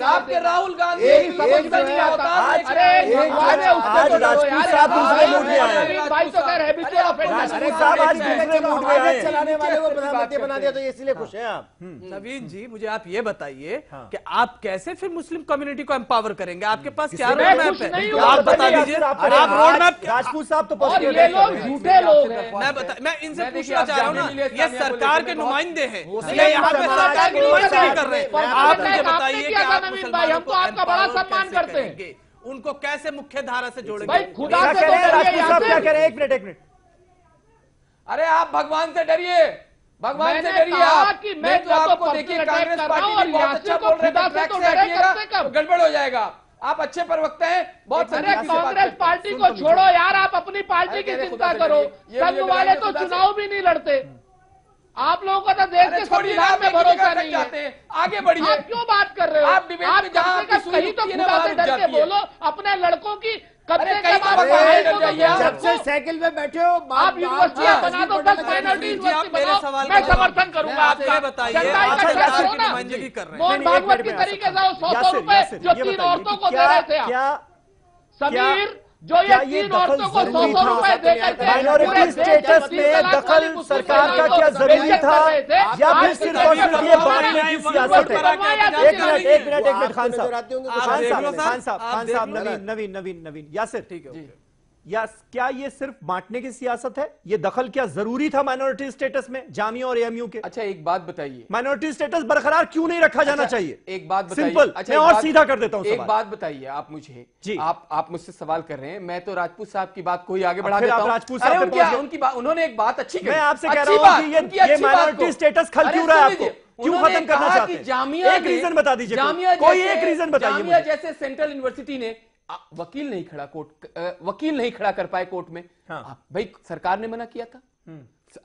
Speaker 9: आपके राहुल गांधी
Speaker 10: समझ में नहीं आता। अरे
Speaker 1: आज राजपूत साहब दूसरे मूड में आए,
Speaker 10: भाई तो कह रहे हैं
Speaker 6: चलाने वाले को प्रधानमंत्री बना दिया तो इसलिए खुश हैं आप।
Speaker 9: नवीन जी मुझे आप ये बताइए कि आप कैसे फिर मुस्लिम कम्युनिटी को एम्पावर करेंगे? आपके पास क्या रोड मैप है? आप बता दीजिए। आप रोड मैप,
Speaker 1: राजपूत साहब तो
Speaker 10: ये लोग झूठे लोग हैं।
Speaker 9: मैं इनसे पूछना चाह रहा हूँ ना, ये सरकार के नुमाइंदे हैं, ये यहाँ पे सरकार की नुमाइंदगी कर रहे हैं। आप मुझे बताइए कि आप मुसलमानों को
Speaker 10: आपका बड़ा सम्मान करते हैं,
Speaker 9: उनको कैसे मुख्य धारा से जोड़ेंगे?
Speaker 10: भाई खुदा से तो
Speaker 1: राजपूत साहब क्या कह रहे हैं? एक मिनट।
Speaker 8: अरे आप भगवान से डरिए, भगवान से डरिए आप।
Speaker 10: कि मैं
Speaker 8: तो आपको देखिए कांग्रेस पार्टी बहुत अच्छा बोल रहे थे, ट्रैक से हटिएगा तो गड़बड़ हो जाएगा। आप अच्छे प्रवक्ता हैं, बहुत
Speaker 10: कांग्रेस पार्टी को छोड़ो यार, आप अपनी पार्टी की चिंता करो। संघ वाले तो चुनाव भी नहीं लड़ते। आप लोगों का तो देश के संविधान में भरोसा नहीं है।
Speaker 8: आगे बढ़िए।
Speaker 10: आप क्यों बात कर रहे हो?
Speaker 8: आप डिबेट में जहां
Speaker 10: कहीं तो खुदा से डर के बोलो, अपने लड़कों की कब्जे के बाद
Speaker 8: पढ़ाई को जाइए।
Speaker 6: जब से साइकिल में बैठे हो
Speaker 10: आप यूनिवर्सिटियां बना दो, 10 माइनॉरिटी यूनिवर्सिटी बनाओ, मैं समर्थन करूंगा आपका। मोहन भागवत की तरीके से 100 रुपए जो 3 औरतों को दे रहे थे आप। समीर
Speaker 7: जो ये 3 औरतों को 100 रुपए देकर के
Speaker 1: माइनॉरिटी स्टेटस में दखल सरकार का क्या जरूरी था या फिर सिर्फ और सिर्फ ये बांटने की सियासत है? एक मिनट खान साहब नवीन यासिर, ठीक है या क्या ये सिर्फ बांटने की सियासत है? ये दखल क्या जरूरी था माइनॉरिटी स्टेटस में जामिया और एएमयू के?
Speaker 8: अच्छा एक बात बताइए,
Speaker 1: माइनॉरिटी स्टेटस बरकरार क्यों नहीं रखा जाना चाहिए?
Speaker 8: एक बात बताइए,
Speaker 1: सिंपल। अच्छा मैं और सीधा कर देता हूं
Speaker 8: एक बात बताइए आप मुझे जी, आप मुझसे सवाल कर रहे हैं, मैं तो राजपूत साहब की बात को ही आगे बढ़ा देता हूं।
Speaker 1: राजपूत साहब
Speaker 8: उनकी बात, उन्होंने एक बात अच्छी कही,
Speaker 1: मैं आपसे कह रहा हूं कि ये माइनॉरिटी स्टेटस खल क्यों रहा है आपको? क्यों खत्म करना चाहते हैं?
Speaker 8: जामिया
Speaker 1: एक रीजन बता दीजिए, कोई एक रीजन बताइए।
Speaker 8: जामिया जैसे सेंट्रल यूनिवर्सिटी ने वकील नहीं खड़ा कर पाए कोर्ट में। हाँ। भाई सरकार ने मना किया था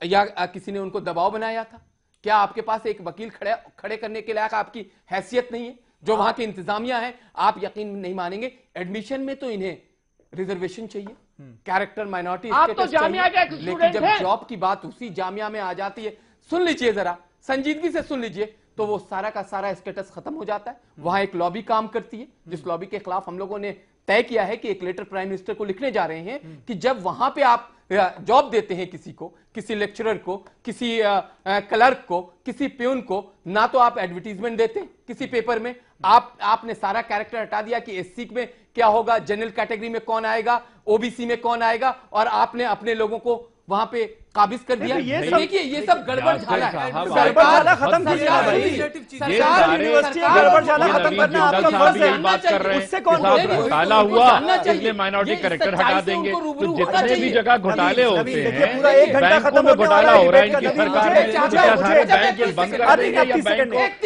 Speaker 8: या किसी ने उनको दबाव बनाया था? क्या आपके पास एक वकील खड़े करने के लायक आपकी हैसियत नहीं है? जो वहां की इंतजामिया है, आप यकीन नहीं मानेंगे, एडमिशन में तो इन्हें रिजर्वेशन चाहिए, कैरेक्टर माइनॉरिटी स्टेटस चाहिए, लेकिन जब जॉब की बात उसी जामिया में आ जाती है, सुन लीजिए जरा संजीदगी से सुन लीजिए, तो वो सारा का सारा स्टेटस खत्म हो जाता है। वहां एक लॉबी काम करती है, जिस लॉबी के खिलाफ हम लोगों ने तय किया है कि एक लेटर प्राइम मिनिस्टर को लिखने जा रहे हैं कि जब वहां पे आप जॉब देते हैं किसी को, किसी लेक्चरर को, किसी क्लर्क को, किसी प्यून को, ना तो आप एडवर्टीजमेंट देते हैं किसी पेपर में, आपने सारा कैरेक्टर हटा दिया कि एससी में क्या होगा, जनरल कैटेगरी में कौन आएगा, ओबीसी में कौन आएगा, और आपने अपने लोगों को वहां पे काबिज कर दिया। देखिए ये सब गड़बड़ झाला है।
Speaker 1: सरकार खत्म कीजिए भाई, सरकार यूनिवर्सिटी गड़बड़ झाला खत्म करना आपका फर्ज है। उससे कौन
Speaker 10: घोटाला हुआ इसलिए माइनॉरिटी कैरेक्टर हटा देंगे? तो जितने भी जगह घोटाले होते हैं,
Speaker 1: पूरा 1 घंटा खत्म में
Speaker 10: घोटाला हो रहा है इनकी सरकार में, क्या सारे बैंक बंद कर देंगे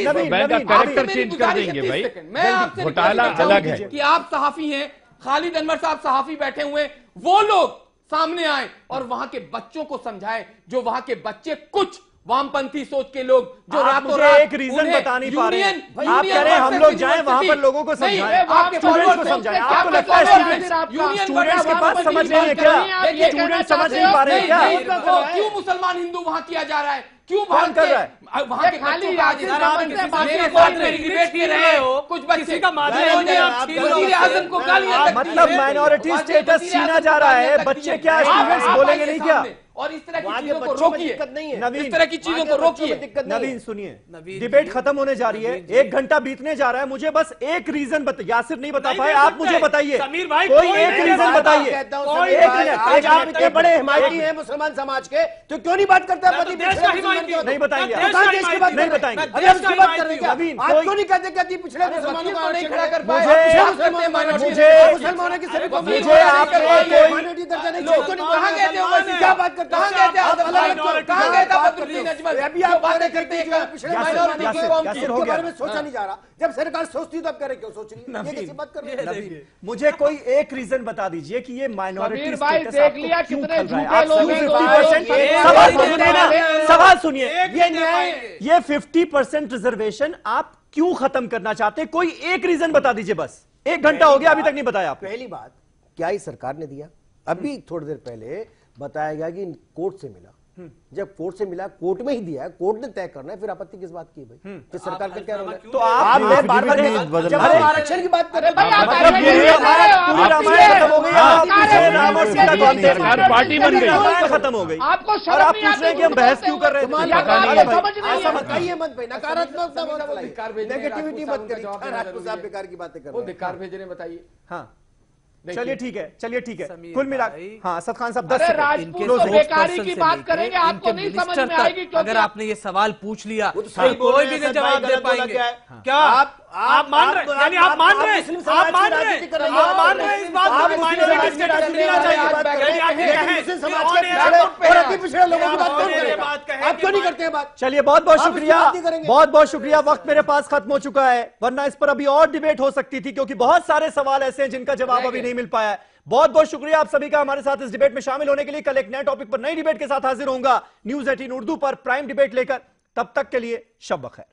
Speaker 10: या बैंक का कैरेक्टर चेंज कर देंगे? भाई
Speaker 8: मैं आपसे
Speaker 10: घोटाला अलग है
Speaker 8: कि आप सहाफी हैं, खालिद अनवर साहब सहाफी बैठे हुए, वो लोग सामने आए और वहां के बच्चों को समझाए, जो वहां के बच्चे कुछ वामपंथी सोच के लोग जो रातों रात
Speaker 1: एक रीजन बता नहीं पा रहे हैं। आप कह रहे हैं हम लोग जाएं वहां पर लोगों को समझाएं, आपके स्टूडेंट्स को समझाएं। आपको लगता है स्टूडेंट्स के पास समझ नहीं है क्या? स्टूडेंट समझ नहीं पा रहे हैं क्या?
Speaker 8: क्यों मुसलमान हिंदू वहां किया जा रहा है? क्यों
Speaker 1: कौन कर रहा है?
Speaker 8: वहां के खाली कुछ बच्चे का
Speaker 1: मतलब माइनॉरिटी स्टेटस छीना जा रहा है, बच्चे क्या स्टूडेंट्स बोलेंगे नहीं क्या?
Speaker 8: और इस तरह की चीजों को रोकिए, इस तरह की चीजों को रोकिए।
Speaker 1: नवीन सुनिए, डिबेट खत्म होने जा रही है, 1 घंटा बीतने जा रहा है, मुझे बस एक रीजन यासिर नहीं बता पाए, आप मुझे बताइए कोई एक रीजन बताइए।
Speaker 6: आज आप इतने बड़े हिमायती हैं मुसलमान समाज के, तो क्यों नहीं बात करते?
Speaker 1: नहीं बताएंगे,
Speaker 6: नहीं बताएंगे। अभी हम इसकी बात कर रहे हैं, आप क्यों नहीं कहते कि पिछड़े मुसलमानों को नहीं खड़ा कर पाए? मुसलमानों की सभी को माइनॉरिटी दर्जा नहीं चाहिए, कहां गए थे? क्या बात कहां गए थे आप? कहां गए थे बदरुद्दीन अजमल? अभी आप बातें करते हैं पिछड़े माइनॉरिटी की कौम के बारे में सोचा नहीं जा रहा। जब सरकार सोचती तो अब कह रहे क्यों सोच रही है? ये कैसी बात कर रहे हैं?
Speaker 1: मुझे कोई एक रीजन बता दीजिए कि ये माइनॉरिटी
Speaker 7: स्टेटस देख लिया कितने झूठे लोग हैं।
Speaker 1: 50% सवाल सुनिए, ये 50% रिजर्वेशन आप क्यों खत्म करना चाहते हैं? कोई एक रीजन बता दीजिए बस। 1 घंटा हो गया अभी तक नहीं बताया आप।
Speaker 6: पहली बात, क्या ही सरकार ने दिया? अभी थोड़ी देर पहले बताया गया कि कोर्ट से मिला। जब कोर्ट से मिला, कोर्ट में ही दिया है, कोर्ट ने तय करना है, फिर आपत्ति किस बात की भाई? फिर सरकार का क्या रोल है?
Speaker 1: तो आप बार-बार
Speaker 6: जब हम आरक्षण की बात कर रहे हैं,
Speaker 1: पार्टी बन गई, खत्म हो गई,
Speaker 7: आपको
Speaker 1: और आप पूछ रहे हैं कि हम बहस क्यों कर रहे हैं?
Speaker 6: मत भाई, नकारात्मकता नेगेटिविटी मत करिए। राजपूत साहब बेकार की बातें कर रहे हैं।
Speaker 8: धिक्कार भेज रहे बताइए।
Speaker 1: हाँ चलिए ठीक है, कुल मिला। हाँ सद खान साहब 10
Speaker 7: बेकारी की बात करेंगे, आपको नहीं समझ में आएगी।
Speaker 9: अगर आपने ये सवाल पूछ लिया तो कोई भी नहीं जवाब दे पाएंगे।
Speaker 1: क्या आप मान रहे हैं? यानी आप मान रहे हैं इस बात को माइनॉरिटी स्टेटस मिलना चाहिए? मुस्लिम समाज के और अति पिछड़े लोगों की बात करें, आप क्यों नहीं करते हैं बात? चलिए बहुत बहुत शुक्रिया। वक्त मेरे पास खत्म हो चुका है, वरना इस पर अभी और डिबेट हो सकती थी, क्योंकि बहुत सारे सवाल ऐसे हैं जिनका जवाब अभी नहीं मिल पाया है। बहुत बहुत शुक्रिया आप सभी का हमारे साथ इस डिबेट में शामिल होने के लिए। कल एक नए टॉपिक पर नई डिबेट के साथ हाजिर होऊंगा न्यूज़ 18 उर्दू पर प्राइम डिबेट लेकर। तब तक के लिए शब बखैर।